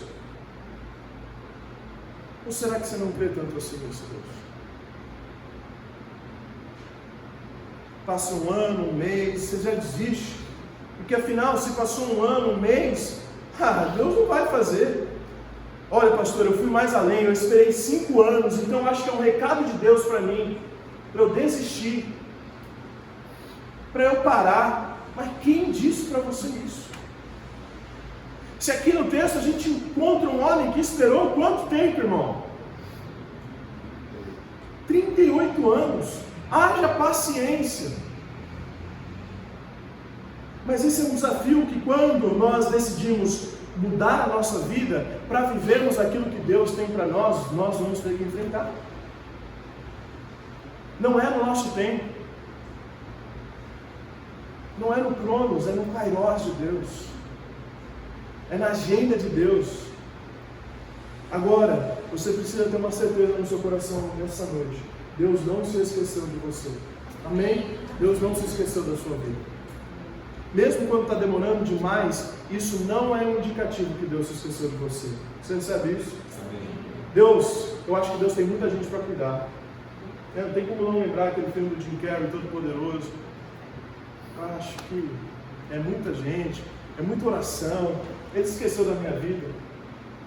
Ou será que você não crê tanto assim nesse Deus? Passa um ano, um mês, você já desiste. Porque afinal, se passou um ano, um mês, Deus não vai fazer. Olha, pastor, eu fui mais além, eu esperei 5 anos, então acho que é um recado de Deus para mim, para eu desistir, para eu parar. Mas quem disse para você isso? Se aqui no texto a gente encontra um homem que esperou quanto tempo, irmão? 38 anos. Haja paciência. Mas esse é um desafio que quando nós decidimos mudar a nossa vida para vivermos aquilo que Deus tem para nós vamos ter que enfrentar. Não é no nosso tempo. Não é no Cronos, é no Kairos de Deus. É na agenda de Deus. Agora, você precisa ter uma certeza no seu coração nessa noite. Deus não se esqueceu de você. Amém? Deus não se esqueceu da sua vida. Mesmo quando está demorando demais, isso não é um indicativo que Deus se esqueceu de você. Você recebe isso? Amém. Deus, eu acho que Deus tem muita gente para cuidar. Não tem como não lembrar aquele filme do Jim Carrey, Todo Poderoso. Eu acho que é muita gente, é muita oração. Ele se esqueceu da minha vida.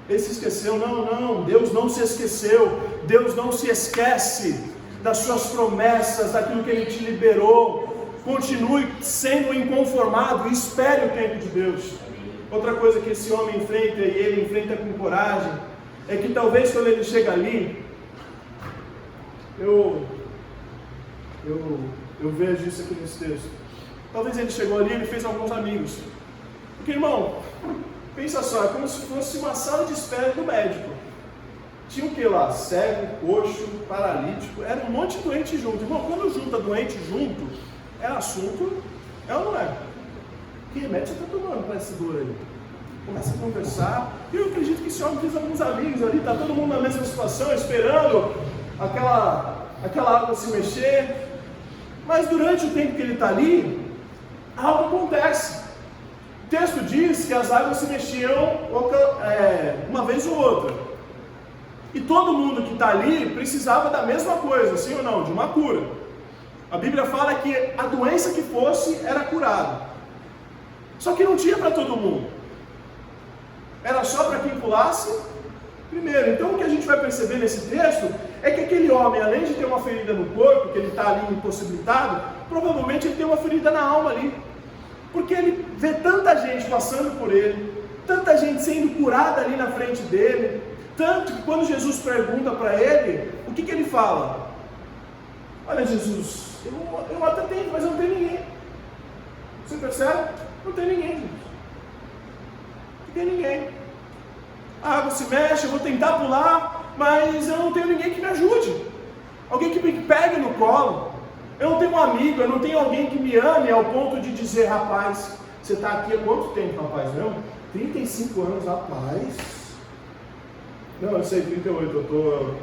Ele se esqueceu, não, Deus não se esqueceu. Deus não se esquece das suas promessas, daquilo que Ele te liberou. Continue sendo inconformado e espere o tempo de Deus. Outra coisa que esse homem enfrenta, e ele enfrenta com coragem, é que talvez quando ele chega ali, eu vejo isso aqui nesse texto. Talvez ele chegou ali e ele fez alguns amigos. Porque, irmão, pensa só, é como se fosse uma sala de espera do médico. Tinha o que lá? Cego, coxo, paralítico, era um monte de doente junto. Irmão, quando junta doente junto, é assunto, é ou não é? Que remédio você está tomando para essa dor aí? Começa a conversar. E eu acredito que esse homem fez alguns amigos ali, está todo mundo na mesma situação, esperando aquela água se mexer. Mas durante o tempo que ele está ali, algo acontece. O texto diz que as águas se mexiam uma vez ou outra. E todo mundo que está ali precisava da mesma coisa, sim ou não? De uma cura. A Bíblia fala que a doença que fosse era curada. Só que não tinha para todo mundo. Era só para quem pulasse primeiro. Então o que a gente vai perceber nesse texto é que aquele homem, além de ter uma ferida no corpo, que ele está ali impossibilitado, provavelmente ele tem uma ferida na alma ali. Porque ele vê tanta gente passando por ele, tanta gente sendo curada ali na frente dele, tanto que quando Jesus pergunta para ele, o que ele fala? Olha, Jesus, eu até tenho, mas não tem ninguém. Você percebe? Não tem ninguém, gente. Não tem ninguém. A água se mexe, eu vou tentar pular, mas eu não tenho ninguém que me ajude. Alguém que me pegue no colo. Eu não tenho um amigo, eu não tenho alguém que me ame ao ponto de dizer, rapaz, você está aqui há quanto tempo, rapaz? Não? 35 anos, rapaz. Não, eu sei, 38, eu estou,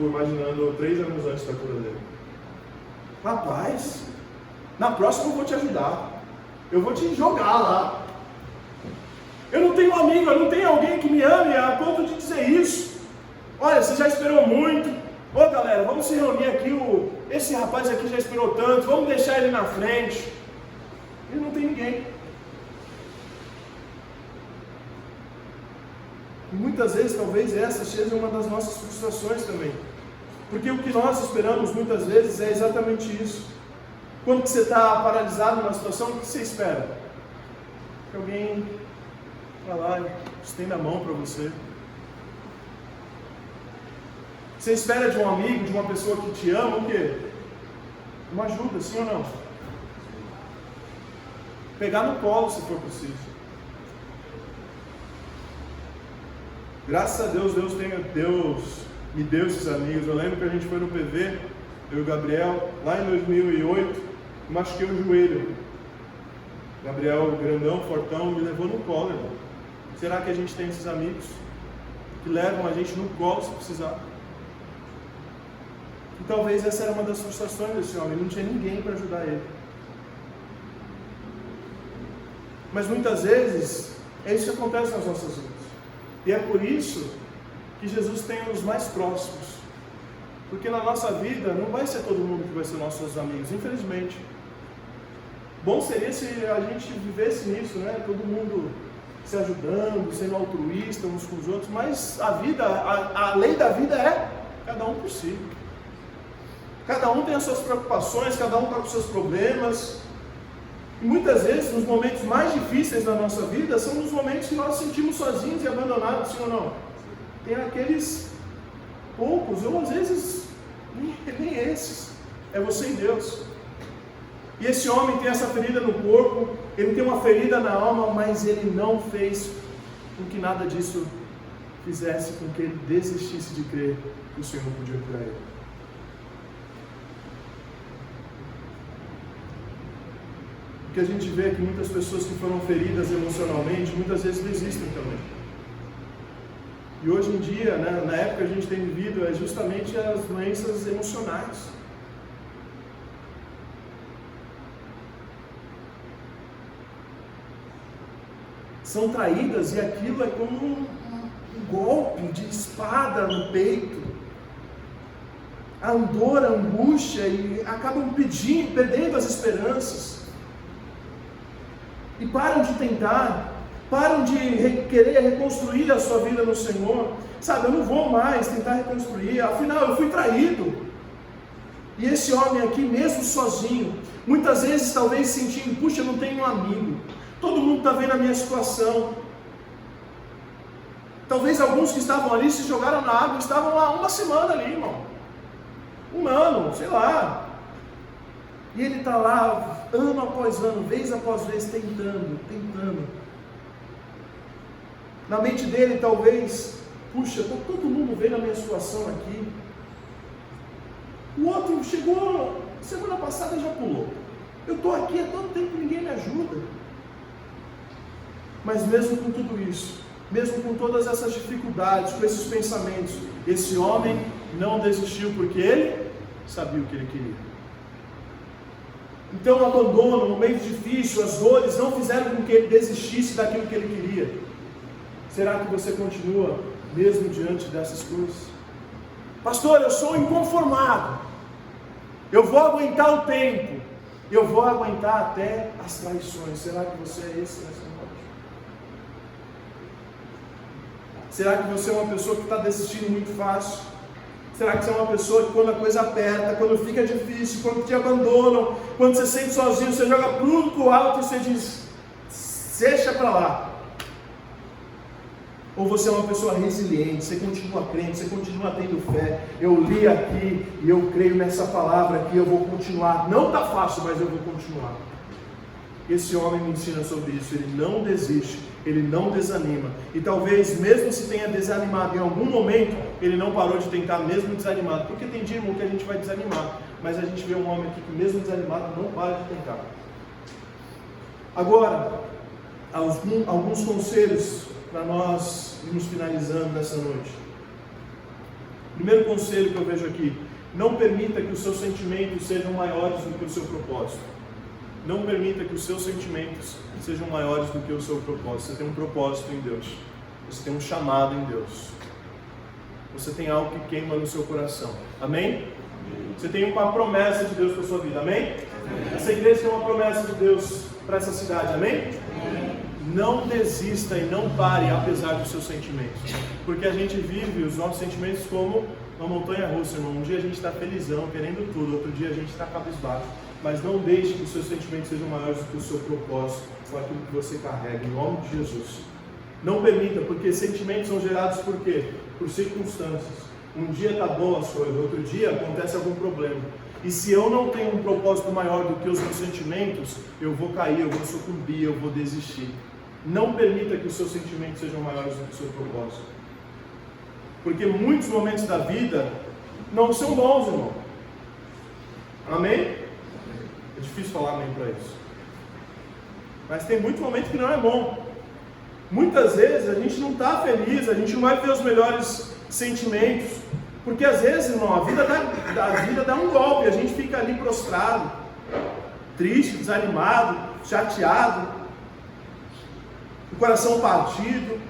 imaginando 3 anos antes da cura dele. Rapaz, na próxima eu vou te ajudar. Eu vou te jogar lá. Eu não tenho um amigo, eu não tenho alguém que me ame a ponto de dizer isso. Olha, você já esperou muito. Ô galera, vamos se reunir aqui. Esse rapaz aqui já esperou tanto. Vamos deixar ele na frente. Ele não tem ninguém. E muitas vezes, talvez essa seja uma das nossas frustrações também. Porque o que nós esperamos muitas vezes é exatamente isso. Quando você está paralisado numa situação, o que você espera? Que alguém vá lá e estenda a mão para você. Você espera de um amigo, de uma pessoa que te ama, o quê? Uma ajuda, sim ou não? Pegar no colo se for preciso. Graças a Deus, Deus me deu esses amigos. Eu lembro que a gente foi no PV, eu e o Gabriel, lá em 2008, machuquei o joelho. Gabriel, grandão, fortão, me levou no colo, irmão. Será que a gente tem esses amigos que levam a gente no colo se precisar? E talvez essa era uma das frustrações desse homem, não tinha ninguém para ajudar ele. Mas muitas vezes é isso que acontece nas nossas vidas. E é por isso que Jesus tem os mais próximos. Porque na nossa vida não vai ser todo mundo que vai ser nossos amigos, infelizmente. Bom seria se a gente vivesse nisso, né? Todo mundo se ajudando, sendo altruísta uns com os outros, mas a vida, a lei da vida é cada um por si. Cada um tem as suas preocupações, cada um está com os seus problemas. E muitas vezes, nos momentos mais difíceis da nossa vida, são os momentos que nós sentimos sozinhos e abandonados, sim ou não? Tem aqueles poucos, ou às vezes nem esses. É você e Deus. E esse homem tem essa ferida no corpo, ele tem uma ferida na alma, mas ele não fez com que nada disso fizesse com que ele desistisse de crer que o Senhor podia curar ele. O que a gente vê é que muitas pessoas que foram feridas emocionalmente, muitas vezes desistem também. E hoje em dia, né, na época que a gente tem vivido, é justamente as doenças emocionais. São traídas e aquilo é como um golpe de espada no peito. A dor, a angústia, e acabam perdendo as esperanças. E param de tentar, param de querer reconstruir a sua vida no Senhor. Sabe, eu não vou mais tentar reconstruir, afinal eu fui traído. E esse homem aqui, mesmo sozinho, muitas vezes talvez sentindo, puxa, eu não tenho um amigo, todo mundo está vendo a minha situação. Talvez alguns que estavam ali se jogaram na água, estavam há uma semana ali, irmão, um ano, sei lá. E ele está lá, ano após ano, vez após vez, tentando. Na mente dele, talvez, puxa, está todo mundo vendo a minha situação aqui. O outro chegou, semana passada já pulou. Eu estou aqui há tanto tempo que ninguém me ajuda. Mas mesmo com tudo isso, mesmo com todas essas dificuldades, com esses pensamentos, esse homem não desistiu, porque ele sabia o que ele queria. Então o abandono, o momento difícil, as dores não fizeram com que ele desistisse daquilo que ele queria. Será que você continua mesmo diante dessas coisas? Pastor, eu sou inconformado. Eu vou aguentar o tempo. Eu vou aguentar até as traições. Será que você é esse nessa noite? Será que você é uma pessoa que está desistindo muito fácil? Será que você é uma pessoa que quando a coisa aperta, quando fica difícil, quando te abandonam, quando você se sente sozinho, você joga tudo pro alto e você diz, deixa para lá? Ou você é uma pessoa resiliente, você continua crente, você continua tendo fé, eu li aqui e eu creio nessa palavra aqui, eu vou continuar, não está fácil, mas eu vou continuar. Esse homem me ensina sobre isso, ele não desiste, ele não desanima, e talvez mesmo se tenha desanimado em algum momento, ele não parou de tentar mesmo desanimado, porque tem dia, irmão, que a gente vai desanimar, mas a gente vê um homem aqui que mesmo desanimado não para de tentar. Agora, alguns conselhos para nós irmos finalizando nessa noite. Primeiro conselho que eu vejo aqui: não permita que os seus sentimentos sejam maiores do que o seu propósito. Não permita que os seus sentimentos sejam maiores do que o seu propósito. Você tem um propósito em Deus. Você tem um chamado em Deus. Você tem algo que queima no seu coração. Amém? Você tem uma promessa de Deus para a sua vida. Amém? Essa igreja tem uma promessa de Deus para essa cidade. Amém? Não desista e não pare apesar dos seus sentimentos. Porque a gente vive os nossos sentimentos como uma montanha russa, irmão. Um dia a gente está felizão, querendo tudo. Outro dia a gente está cabisbaixo. Mas não deixe que os seus sentimentos sejam maiores do que o seu propósito, com aquilo que você carrega, em nome de Jesus. Não permita, porque sentimentos são gerados por quê? Por circunstâncias. Um dia está bom as coisas, outro dia acontece algum problema. E se eu não tenho um propósito maior do que os meus sentimentos, eu vou cair, eu vou sucumbir, eu vou desistir. Não permita que os seus sentimentos sejam maiores do que o seu propósito. Porque muitos momentos da vida não são bons, irmão. Amém? É difícil falar amém para isso. Mas tem muitos momentos que não é bom. Muitas vezes a gente não está feliz, a gente não vai ter os melhores sentimentos, porque às vezes, irmão, a vida dá um golpe, a gente fica ali prostrado, triste, desanimado, chateado, o coração partido.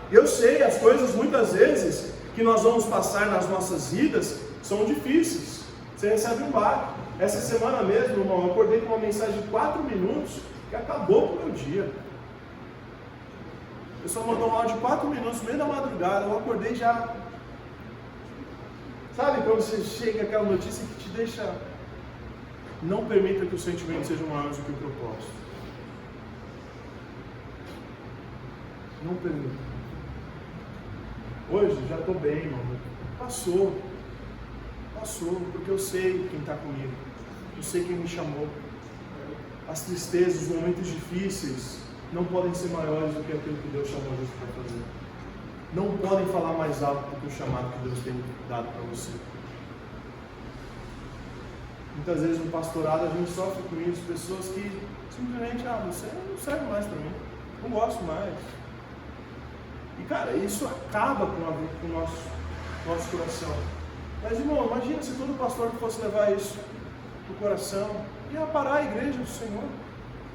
Eu sei, as coisas muitas vezes que nós vamos passar nas nossas vidas são difíceis. Você recebe um baque. Essa semana mesmo, irmão, eu acordei com uma mensagem de 4 minutos que acabou com o meu dia. A pessoa mandou um áudio de 4 minutos, no meio da madrugada, eu acordei já. Sabe quando você chega aquela notícia que te deixa... Não permita que os sentimentos sejam maiores do que o propósito. Não permita. Hoje já estou bem, irmão. Passou, porque eu sei quem está comigo. Eu sei quem me chamou. As tristezas, os momentos difíceis não podem ser maiores do que aquilo que Deus chamou a gente para fazer. Não podem falar mais alto do que o chamado que Deus tem dado para você. Muitas vezes no pastorado a gente sofre com isso, pessoas que simplesmente, você não serve mais para mim, não gosto mais. E cara, isso acaba com o nosso coração. Mas irmão, imagina se todo pastor fosse levar isso pro coração, ia parar a igreja do Senhor.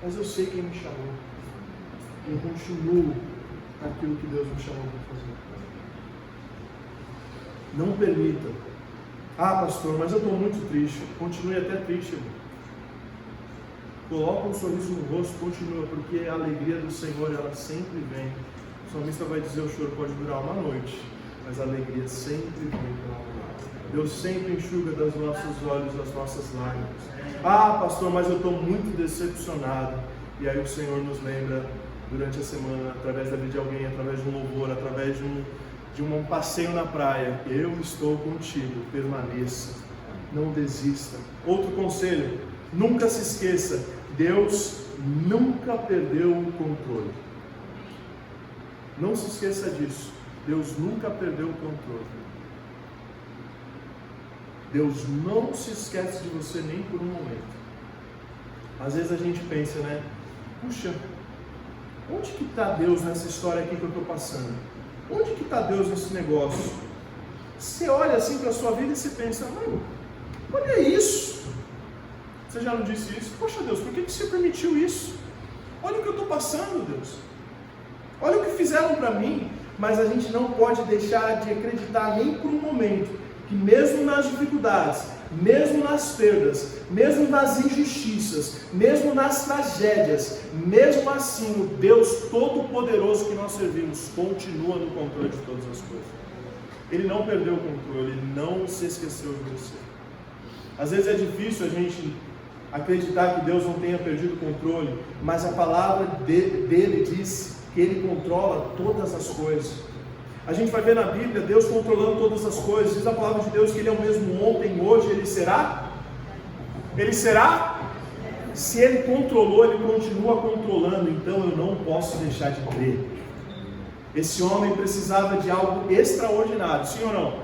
Mas eu sei quem me chamou. Eu continuo naquilo que Deus me chamou para fazer. Não permita. Pastor, mas eu estou muito triste. Continue até triste, irmão. Coloca um sorriso no rosto, continua, porque a alegria do Senhor, ela sempre vem. O salmista vai dizer, o choro pode durar uma noite, mas a alegria sempre vem pela manhã. Deus sempre enxuga dos nossos olhos as nossas lágrimas. Pastor, mas eu estou muito decepcionado. E aí o Senhor nos lembra durante a semana, através da vida de alguém, através de um louvor, através de um passeio na praia. Eu estou contigo, permaneça, não desista. Outro conselho, nunca se esqueça, Deus nunca perdeu o controle. Não se esqueça disso, Deus nunca perdeu o controle. Deus não se esquece de você nem por um momento. Às vezes a gente pensa, puxa, onde que está Deus nessa história aqui que eu estou passando? Onde que está Deus nesse negócio? Você olha assim para a sua vida e você pensa, olha isso. Você já não disse isso? Poxa Deus, por que você permitiu isso? Olha o que eu estou passando, Deus. Olha o que fizeram para mim. Mas a gente não pode deixar de acreditar nem por um momento que mesmo nas dificuldades, mesmo nas perdas, mesmo nas injustiças, mesmo nas tragédias, mesmo assim o Deus Todo-Poderoso que nós servimos continua no controle de todas as coisas. Ele não perdeu o controle, Ele não se esqueceu de você. Às vezes é difícil a gente acreditar que Deus não tenha perdido o controle, mas a palavra dele diz que Ele controla todas as coisas. A gente vai ver na Bíblia Deus controlando todas as coisas. Diz a palavra de Deus que Ele é o mesmo ontem, hoje, Ele será? Ele será? Se Ele controlou, Ele continua controlando. Então eu não posso deixar de crer. Esse homem precisava de algo extraordinário, sim ou não?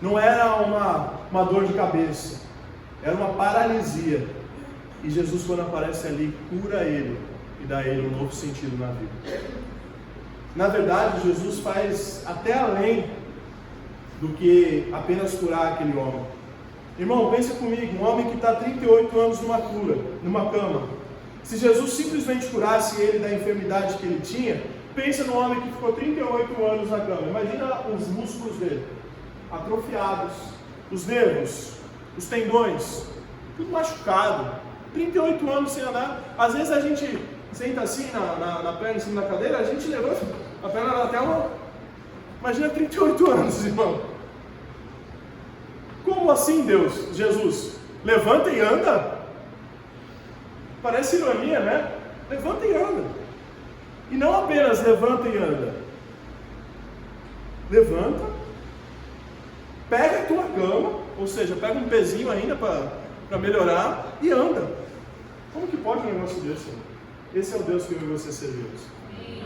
Não era uma dor de cabeça, era uma paralisia. E Jesus, quando aparece ali, cura ele e dá a ele um novo sentido na vida. Na verdade, Jesus faz até além do que apenas curar aquele homem. Irmão, pensa comigo, um homem que está 38 anos numa cama. Se Jesus simplesmente curasse ele da enfermidade que ele tinha, pensa no homem que ficou 38 anos na cama. Imagina os músculos dele, atrofiados, os nervos, os tendões, tudo machucado. 38 anos sem andar. Às vezes a gente senta assim na perna, em cima da cadeira, a gente levanta a perna até uma... Imagina 38 anos, irmão. Como assim, Deus? Jesus, levanta e anda? Parece ironia, né? Levanta e anda. E não apenas levanta e anda. Levanta, pega a tua cama, ou seja, pega um pezinho ainda para melhorar e anda. Como que pode um negócio desse? Esse é o Deus que eu e você servimos.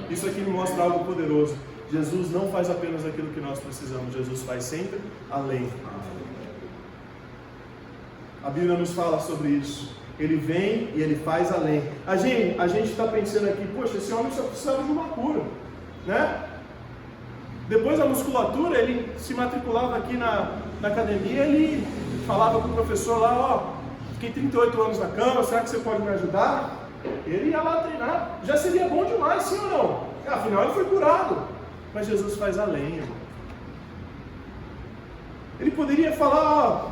Isso aqui me mostra algo poderoso. Jesus não faz apenas aquilo que nós precisamos, Jesus faz sempre além. A Bíblia nos fala sobre isso. Ele vem e Ele faz além. A gente está pensando aqui, poxa, esse homem só precisava de uma cura. né? Depois da musculatura, ele se matriculava aqui na academia, ele falava com o professor lá, ó, fiquei 38 anos na cama, será que você pode me ajudar? Ele ia lá treinar, já seria bom demais, sim ou não? Afinal ele foi curado, mas Jesus faz além, irmão. Ele poderia falar, ó,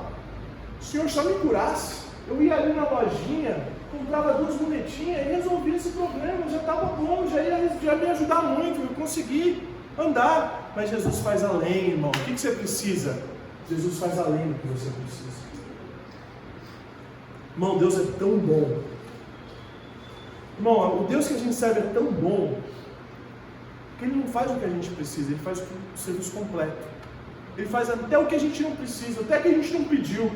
o Senhor só me curasse, eu ia ali na lojinha, comprava 2 bonetinhas e resolvia esse problema, já estava bom, já ia me ajudar muito, eu consegui andar. Mas Jesus faz além, irmão. O que você precisa? Jesus faz além do que você precisa. Irmão, Deus é tão bom. Irmão, o Deus que a gente serve é tão bom que Ele não faz o que a gente precisa, Ele faz o serviço completo. Ele faz até o que a gente não precisa, até o que a gente não pediu.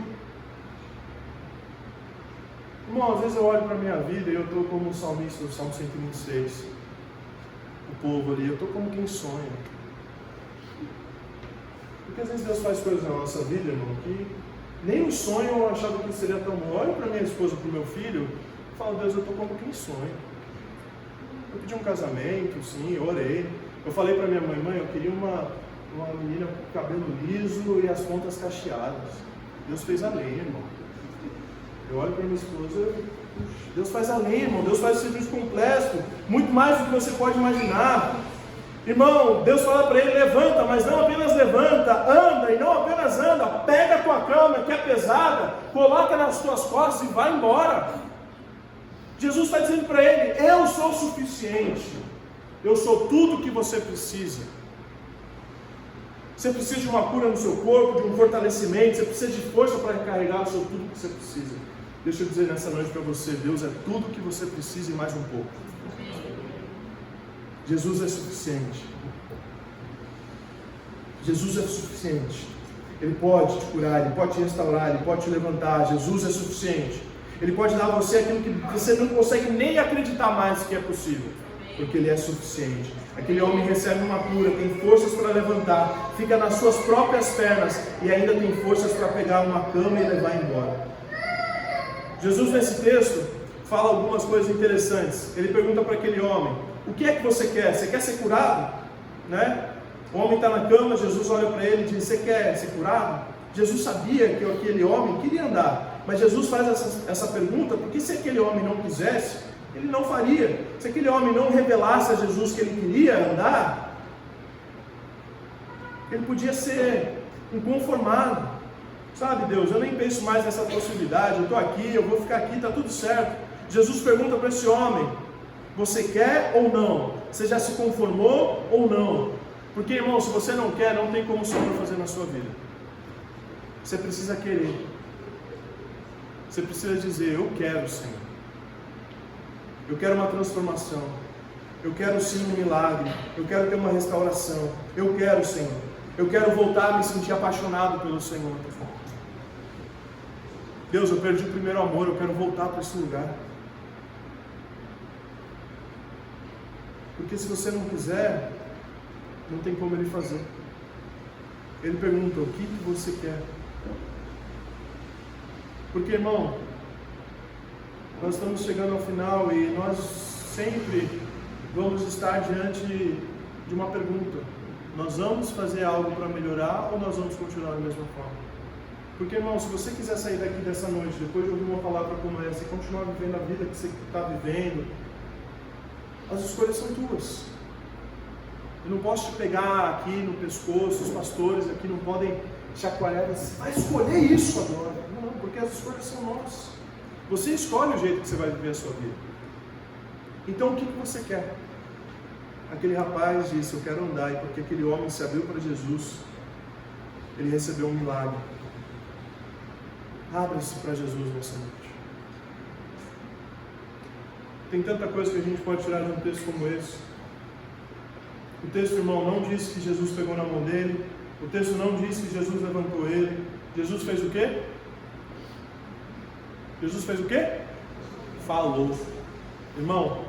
Irmão, às vezes eu olho para a minha vida e eu estou como um salmista do Salmo 126. O povo ali, eu estou como quem sonha. Porque às vezes Deus faz coisas na nossa vida, irmão, que nem o sonho eu achava que seria tão bom. Olho para minha esposa, para o meu filho, e falo, Deus, eu estou como quem sonha. Eu pedi um casamento, sim, eu orei. Eu falei para minha mãe, eu queria uma menina com cabelo liso e as pontas cacheadas. Deus fez além, irmão. Eu olho para minha esposa, Deus faz além, irmão. Deus faz o serviço completo, muito mais do que você pode imaginar. Irmão, Deus fala para ele, levanta, mas não apenas levanta, anda, e não apenas anda, pega a tua cama que é pesada, coloca nas tuas costas e vai embora. Jesus está dizendo para ele, eu sou suficiente, eu sou tudo que você precisa. Você precisa de uma cura no seu corpo, de um fortalecimento, você precisa de força para carregar o seu tudo que você precisa. Deixa eu dizer nessa noite para você, Deus é tudo que você precisa e mais um pouco. Jesus é suficiente. Jesus é suficiente. Ele pode te curar, Ele pode te restaurar, Ele pode te levantar. Jesus é suficiente. Ele pode dar a você aquilo que você não consegue nem acreditar mais que é possível, porque Ele é suficiente. Aquele homem recebe uma cura, tem forças para levantar, fica nas suas próprias pernas e ainda tem forças para pegar uma cama e levar embora. Jesus nesse texto fala algumas coisas interessantes. Ele pergunta para aquele homem, o que é que você quer? Você quer ser curado? Né? O homem está na cama, Jesus olha para ele e diz, você quer ser curado? Jesus sabia que aquele homem queria andar, mas Jesus faz essa pergunta porque se aquele homem não quisesse, ele não faria. Se aquele homem não revelasse a Jesus que ele queria andar, ele podia ser inconformado. Sabe, Deus, eu nem penso mais nessa possibilidade, eu estou aqui, eu vou ficar aqui, está tudo certo. Jesus pergunta para esse homem, você quer ou não? Você já se conformou ou não? Porque, irmão, se você não quer, não tem como o Senhor fazer na sua vida. Você precisa querer. Você precisa dizer, eu quero, Senhor. Eu quero uma transformação. Eu quero sim um milagre. Eu quero ter uma restauração. Eu quero, Senhor. Eu quero voltar a me sentir apaixonado pelo Senhor. Deus, eu perdi o primeiro amor. Eu quero voltar para esse lugar. Porque se você não quiser, não tem como Ele fazer. Ele pergunta, o que você quer? Porque, irmão, nós estamos chegando ao final e nós sempre vamos estar diante de uma pergunta. Nós vamos fazer algo para melhorar ou nós vamos continuar da mesma forma? Porque, irmão, se você quiser sair daqui dessa noite, depois de ouvir uma palavra como essa, e continuar vivendo a vida que você está vivendo, as escolhas são tuas. Eu não posso te pegar aqui no pescoço, os pastores aqui não podem chacoalhar, você vai escolher isso agora. Não, porque as escolhas são nossas. Você escolhe o jeito que você vai viver a sua vida. Então o que você quer? Aquele rapaz disse, eu quero andar, e porque aquele homem se abriu para Jesus, ele recebeu um milagre. Abra-se para Jesus nessa noite. Tem tanta coisa que a gente pode tirar de um texto como esse. O texto, irmão, não diz que Jesus pegou na mão dele. O texto não diz que Jesus levantou ele. Jesus fez o quê? Jesus fez o quê? Falou. Irmão,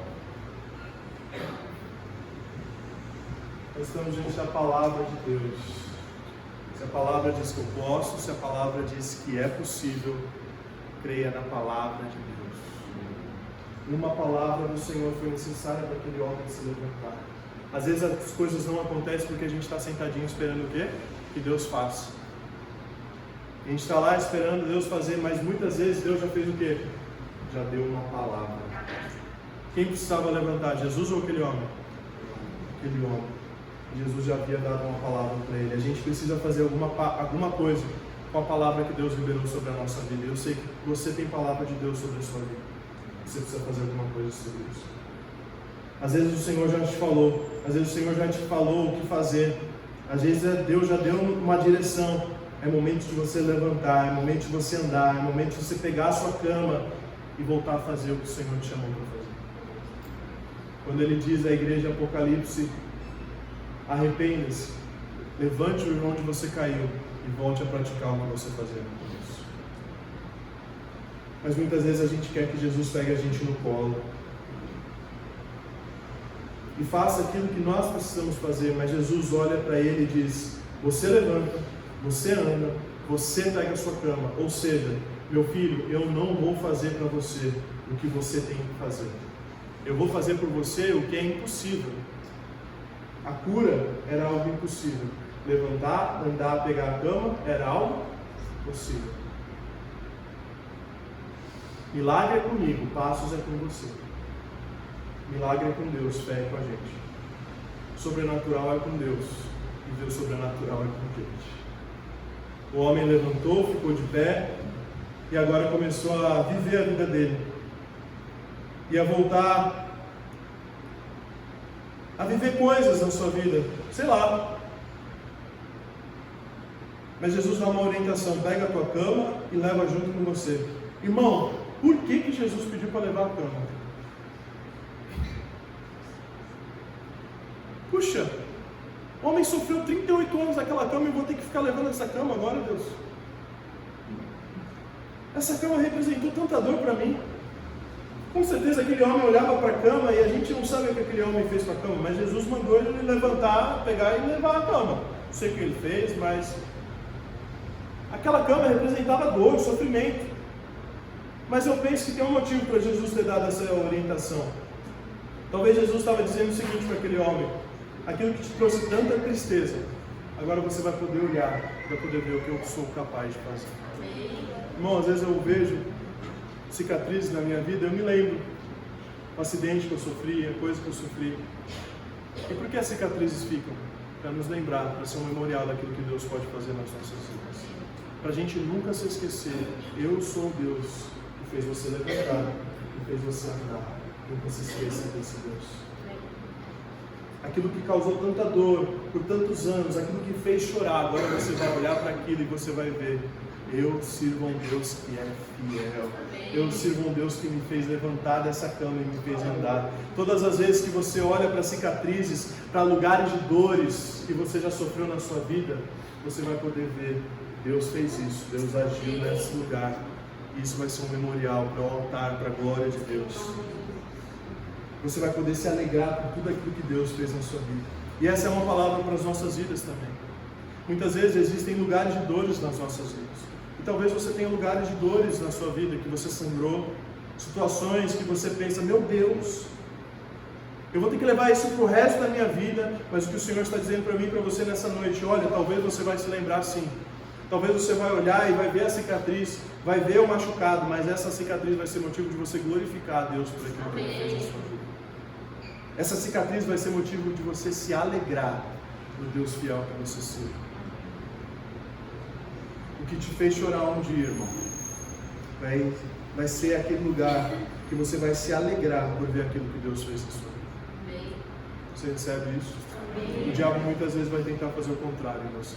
nós estamos diante da palavra de Deus. Se a palavra diz que eu posso, se a palavra diz que é possível, creia na palavra de Deus. Uma palavra do Senhor foi necessária para aquele homem se levantar. Às vezes as coisas não acontecem porque a gente está sentadinho esperando o quê? Que Deus faça. A gente está lá esperando Deus fazer, mas muitas vezes Deus já fez o quê? Já deu uma palavra. Quem precisava levantar? Jesus ou aquele homem? Aquele homem. Jesus já havia dado uma palavra para ele. A gente precisa fazer alguma coisa com a palavra que Deus liberou sobre a nossa vida. Eu sei que você tem palavra de Deus sobre a sua vida. Você precisa fazer alguma coisa sobre isso. Às vezes o Senhor já te falou. Às vezes o Senhor já te falou o que fazer. Às vezes Deus já deu uma direção. É momento de você levantar, é momento de você andar, é momento de você pegar a sua cama e voltar a fazer o que o Senhor te chamou para fazer. Quando Ele diz à igreja Apocalipse, arrependa-se, levante o irmão onde você caiu e volte a praticar o que você fazia no começo. Mas muitas vezes a gente quer que Jesus pegue a gente no colo e faça aquilo que nós precisamos fazer, mas Jesus olha para ele e diz: você levanta, você anda, você pega a sua cama. Ou seja, meu filho, eu não vou fazer para você o que você tem que fazer. Eu vou fazer por você o que é impossível. A cura era algo impossível. Levantar, andar, pegar a cama era algo possível. Milagre é comigo, passos é com você. Milagre é com Deus, fé é com a gente. Sobrenatural é com Deus, e Deus sobrenatural é com a gente. O homem levantou, ficou de pé, e agora começou a viver a vida dele. Ia voltar a viver coisas na sua vida, sei lá. Mas Jesus dá uma orientação: pega a tua cama e leva junto com você. Irmão, por que Jesus pediu para levar a cama? Puxa, o homem sofreu 38 anos naquela cama e eu vou ter que ficar levando essa cama agora, Deus? Essa cama representou tanta dor para mim. Com certeza aquele homem olhava para a cama e a gente não sabe o que aquele homem fez com a cama, mas Jesus mandou ele levantar, pegar e levar a cama. Não sei o que ele fez, mas aquela cama representava dor, sofrimento. Mas eu penso que tem um motivo para Jesus ter dado essa orientação. Talvez Jesus estava dizendo o seguinte para aquele homem: aquilo que te trouxe tanta tristeza, agora você vai poder olhar, vai poder ver o que eu sou capaz de fazer. Irmão, às vezes eu vejo cicatrizes na minha vida, eu me lembro do acidente que eu sofri, a coisa que eu sofri. E por que as cicatrizes ficam? Para nos lembrar, para ser um memorial daquilo que Deus pode fazer nas nossas vidas. Para a gente nunca se esquecer: eu sou Deus que fez você levantar, que fez você andar. Nunca se esqueça desse Deus. Aquilo que causou tanta dor por tantos anos, aquilo que fez chorar, agora você vai olhar para aquilo e você vai ver: eu sirvo um Deus que é fiel. Eu sirvo um Deus que me fez levantar dessa cama e me fez andar. Todas as vezes que você olha para cicatrizes, para lugares de dores que você já sofreu na sua vida, você vai poder ver: Deus fez isso, Deus agiu nesse lugar. Isso vai ser um memorial para o altar, para a glória de Deus. Você vai poder se alegrar por tudo aquilo que Deus fez na sua vida. E essa é uma palavra para as nossas vidas também. Muitas vezes existem lugares de dores nas nossas vidas. E talvez você tenha lugares de dores na sua vida que você sangrou, situações que você pensa: meu Deus, eu vou ter que levar isso para o resto da minha vida. Mas o que o Senhor está dizendo para mim e para você nessa noite: olha, talvez você vai se lembrar sim. Talvez você vai olhar e vai ver a cicatriz, vai ver o machucado, mas essa cicatriz vai ser motivo de você glorificar a Deus por aquilo que Ele fez na sua vida. Essa cicatriz vai ser motivo de você se alegrar no Deus fiel que você serve. O que te fez chorar um dia, irmão, vai ser aquele lugar que você vai se alegrar por ver aquilo que Deus fez na sua vida. Você recebe isso? O diabo muitas vezes vai tentar fazer o contrário em você.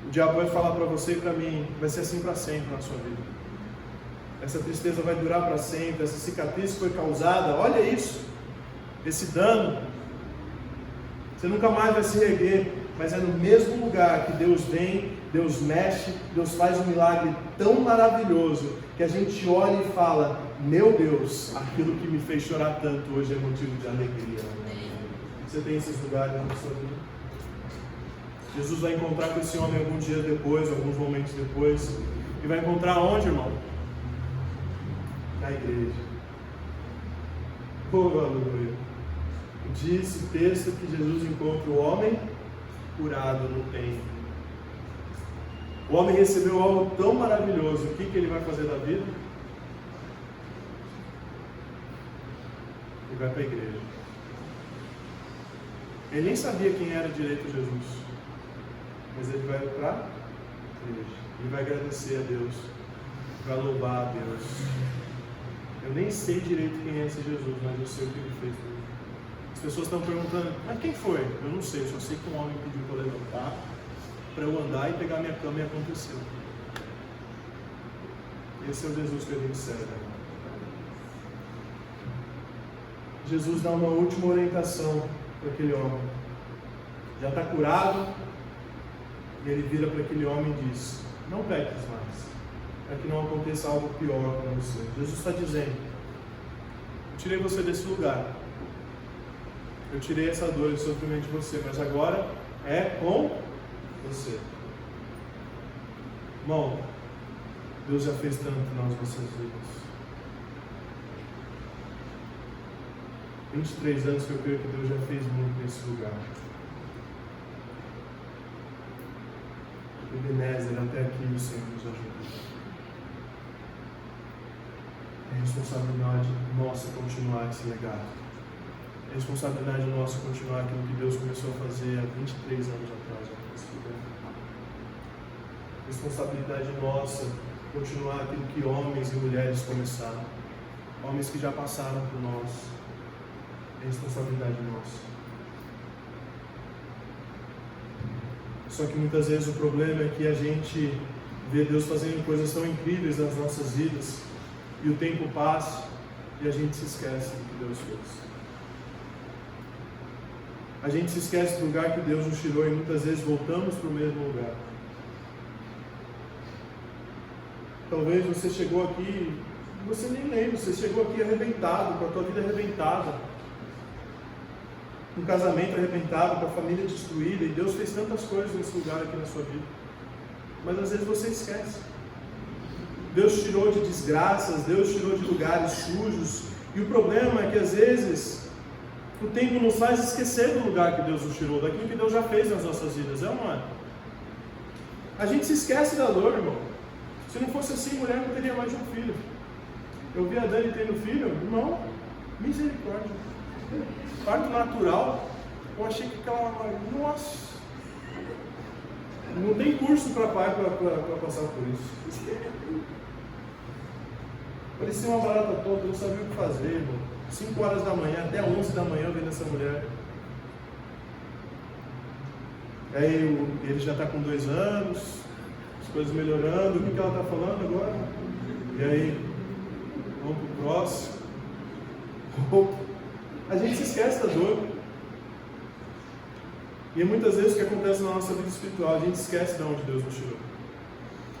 O diabo vai falar para você e para mim: vai ser assim para sempre na sua vida. Essa tristeza vai durar para sempre, essa cicatriz que foi causada, olha isso, esse dano, você nunca mais vai se reerguer. Mas é no mesmo lugar que Deus vem, Deus mexe, Deus faz um milagre tão maravilhoso, que a gente olha e fala: meu Deus, aquilo que me fez chorar tanto hoje é motivo de alegria. Você tem esses lugares na sua vida? Jesus vai encontrar com esse homem alguns dias depois, alguns momentos depois, e vai encontrar onde, irmão? Na igreja. Oh, aleluia. diz o texto que Jesus encontra o homem curado no templo. O homem recebeu algo tão maravilhoso, o que ele vai fazer da vida? Ele vai para a igreja. Ele nem sabia quem era direito Jesus, mas ele vai para a igreja. Ele vai agradecer a Deus, vai louvar a Deus. Eu nem sei direito quem é esse Jesus, mas eu sei o que ele fez por mim. As pessoas estão perguntando, mas quem foi? Eu não sei, eu só sei que um homem pediu para levantar, para eu andar e pegar minha cama, e aconteceu. Esse é o Jesus que a gente serve. Jesus dá uma última orientação para aquele homem. Já está curado, e ele vira para aquele homem e diz: não peques mais, para que não aconteça algo pior para você. Jesus está dizendo: eu tirei você desse lugar, eu tirei essa dor e sofrimento de você, mas agora é com você. Irmão, Deus já fez tanto nas nossas vidas. 23 anos que eu creio que Deus já fez muito nesse lugar. Ebenezer, até aqui o Senhor nos ajuda. É responsabilidade nossa continuar esse legado. É responsabilidade nossa continuar aquilo que Deus começou a fazer há 23 anos atrás nesse lugar. Responsabilidade nossa continuar aquilo que homens e mulheres começaram. Homens que já passaram por nós. É responsabilidade nossa. Só que muitas vezes o problema é que a gente vê Deus fazendo coisas tão incríveis nas nossas vidas, e o tempo passa e a gente se esquece do que Deus fez. A gente se esquece do lugar que Deus nos tirou, e muitas vezes voltamos para o mesmo lugar. Talvez você chegou aqui, você nem lembra, você chegou aqui arrebentado, com a tua vida arrebentada, um casamento arrebentado, com a família destruída, e Deus fez tantas coisas nesse lugar aqui na sua vida, mas às vezes você esquece. Deus tirou de desgraças, Deus tirou de lugares sujos, e o problema é que às vezes o tempo nos faz esquecer do lugar que Deus nos tirou, daquilo que Deus já fez nas nossas vidas, é ou não é? A gente se esquece da dor, irmão. Se não fosse assim, mulher não teria mais de um filho. Eu vi a Dani tendo filho, irmão, misericórdia. Parto natural, eu achei que aquela... Nossa! Não tem curso para pai para passar por isso. Parecia uma barata toda, eu não sabia o que fazer, irmão. 5 horas da manhã, até 11 da manhã eu vendo essa mulher. Aí ele já está com 2 anos, as coisas melhorando, o que ela está falando agora? E aí, vamos para o próximo. A gente se esquece da dor. E muitas vezes o que acontece na nossa vida espiritual, a gente esquece de onde Deus nos tirou.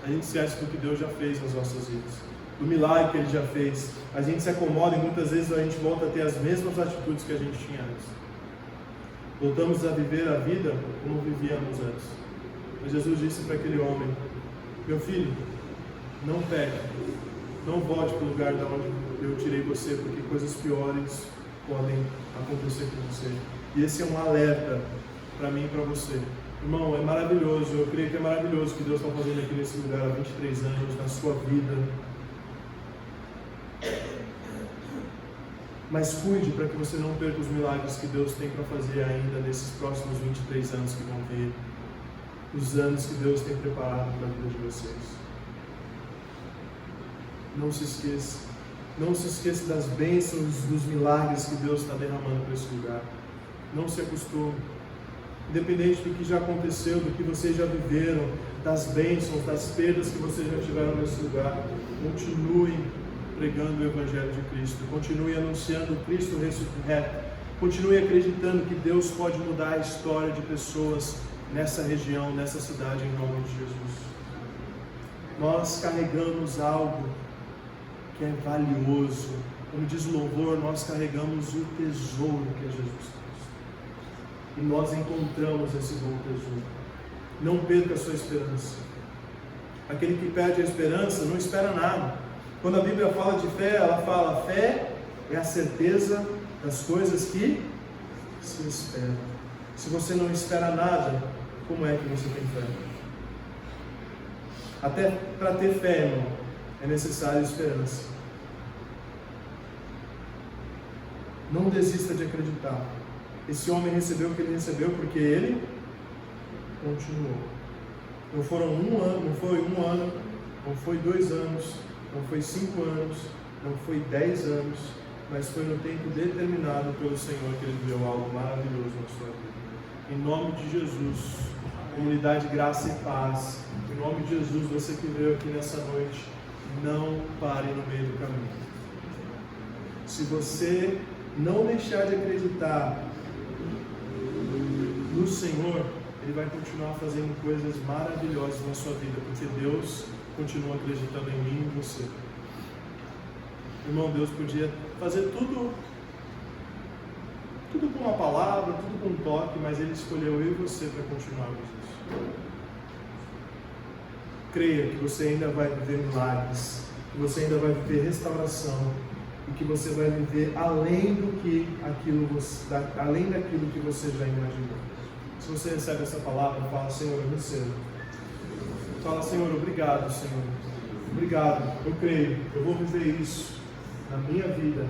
A gente esquece do que Deus já fez nas nossas vidas, do milagre que Ele já fez. A gente se acomoda e muitas vezes a gente volta a ter as mesmas atitudes que a gente tinha antes. Voltamos a viver a vida como vivíamos antes. Mas Jesus disse para aquele homem: meu filho, não peque, não volte para o lugar de onde eu tirei você, porque coisas piores podem acontecer com você. E esse é um alerta para mim e para você. Irmão, é maravilhoso, eu creio que é maravilhoso o que Deus está fazendo aqui nesse lugar há 23 anos, na sua vida. Mas cuide para que você não perca os milagres que Deus tem para fazer ainda nesses próximos 23 anos que vão vir. Os anos que Deus tem preparado para a vida de vocês. Não se esqueça. Não se esqueça das bênçãos, dos milagres que Deus está derramando para esse lugar. Não se acostume. Independente do que já aconteceu, do que vocês já viveram, das bênçãos, das perdas que vocês já tiveram nesse lugar, continue pregando o Evangelho de Cristo. Continue anunciando o Cristo ressurreto. Continue acreditando que Deus pode mudar a história de pessoas nessa região, nessa cidade, em nome de Jesus. Nós carregamos algo que é valioso. Como diz o louvor, nós carregamos o tesouro que é Jesus Cristo. E nós encontramos esse bom tesouro. Não perca a sua esperança. Aquele que perde a esperança não espera nada. Quando a Bíblia fala de fé, ela fala: fé é a certeza das coisas que se espera. Se você não espera nada, como é que você tem fé? Até para ter fé, irmão, é necessário esperança. Não desista de acreditar. Esse homem recebeu o que ele recebeu porque ele continuou. Não foram um ano, não foi um ano, não foi 2 anos, não foi 5 anos, não foi 10 anos, mas foi no tempo determinado pelo Senhor que ele viveu algo maravilhoso na sua vida. Em nome de Jesus, comunidade, graça e paz. Em nome de Jesus, você que veio aqui nessa noite, não pare no meio do caminho. Se você não deixar de acreditar no Senhor, Ele vai continuar fazendo coisas maravilhosas na sua vida, porque Deus continua acreditando em mim e em você. Irmão, Deus podia fazer tudo com uma palavra, tudo com um toque, mas Ele escolheu eu e você para continuarmos isso. Creia que você ainda vai viver milagres, que você ainda vai viver restauração, e que você vai viver além daquilo que você já imaginou. Se você recebe essa palavra, fala: Senhor, eu recebo. Fala: Senhor, obrigado, Senhor. Obrigado, eu creio, eu vou viver isso na minha vida,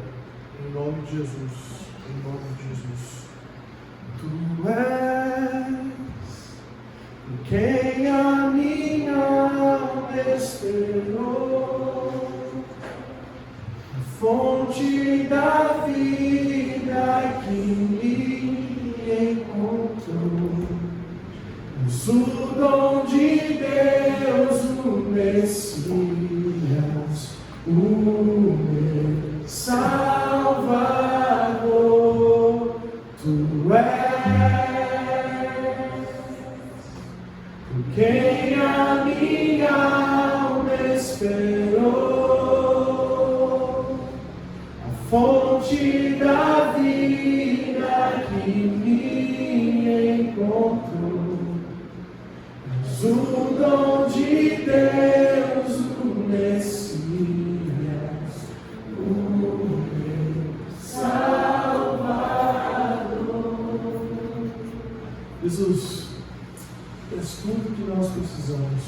em nome de Jesus. Em nome de Jesus. Tu és quem a minha alma esperou, a fonte da vida que me encontrou. És o dom de Deus, o Messias, o meu Salvador. Tu és quem a minha alma esperou, a fonte da vida que me encontrou. És o dom de Deus, o Messias, o meu Salvador. Jesus, Tu és tudo que nós precisamos.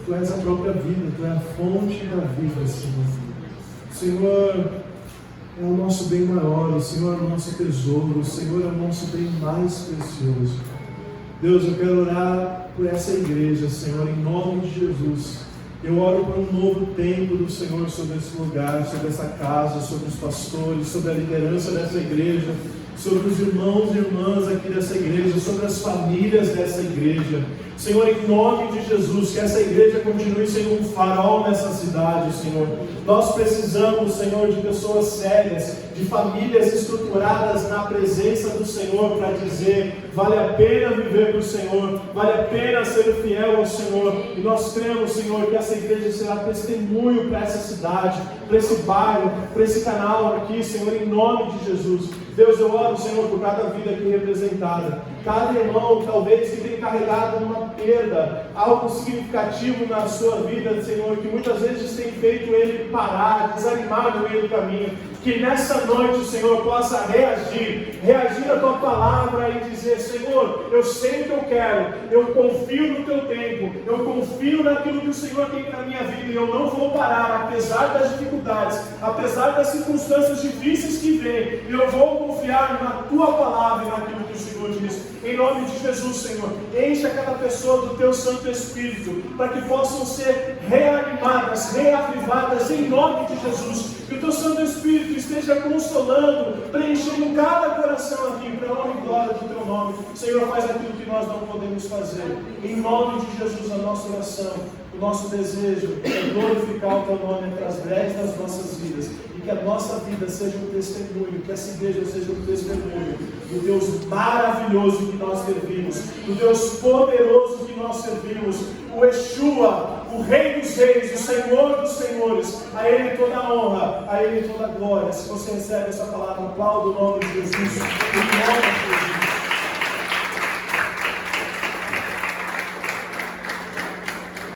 Tu és a própria vida, Tu és a fonte da vida, Senhor. O Senhor é o nosso bem maior, o Senhor é o nosso tesouro, o Senhor é o nosso bem mais precioso. Deus, eu quero orar por essa igreja, Senhor, em nome de Jesus. Eu oro por um novo tempo do Senhor sobre esse lugar, sobre essa casa, sobre os pastores, sobre a liderança dessa igreja, sobre os irmãos e irmãs aqui dessa igreja, sobre as famílias dessa igreja. Senhor, em nome de Jesus, que essa igreja continue sendo um farol nessa cidade, Senhor. Nós precisamos, Senhor, de pessoas sérias, de famílias estruturadas na presença do Senhor para dizer: vale a pena viver para o Senhor, vale a pena ser fiel ao Senhor. E nós cremos, Senhor, que essa igreja será testemunho para essa cidade, para esse bairro, para esse canal aqui, Senhor, em nome de Jesus. Deus, eu oro, Senhor, por cada vida aqui representada, cada irmão, talvez, que tem carregado uma perda, algo significativo na sua vida, Senhor, que muitas vezes tem feito ele parar, desanimar no meio do caminho. Que nessa noite o Senhor possa reagir à Tua palavra e dizer: Senhor, eu sei o que eu quero, eu confio no Teu tempo, eu confio naquilo que o Senhor tem na minha vida, e eu não vou parar, apesar das dificuldades, apesar das circunstâncias difíceis que vêm. Eu vou confiar na Tua palavra e naquilo que o Senhor diz. Em nome de Jesus, Senhor, enche cada pessoa do Teu Santo Espírito, para que possam ser reanimadas, reavivadas, em nome de Jesus. Que o Teu Santo Espírito esteja consolando, preenchendo cada coração aqui, para a honra e glória do Teu nome. Senhor, faz aquilo que nós não podemos fazer. Em nome de Jesus, a nossa oração, o nosso desejo é glorificar o Teu nome entre as breves das nossas vidas. E que a nossa vida seja um testemunho, que essa igreja seja um testemunho do Deus maravilhoso que nós servimos, do Deus poderoso que nós servimos, o Yeshua, o Rei dos Reis, o Senhor dos Senhores. A Ele toda a honra, a Ele toda a glória. Se você recebe essa palavra, aplauda o nome de Jesus. Em nome de Jesus.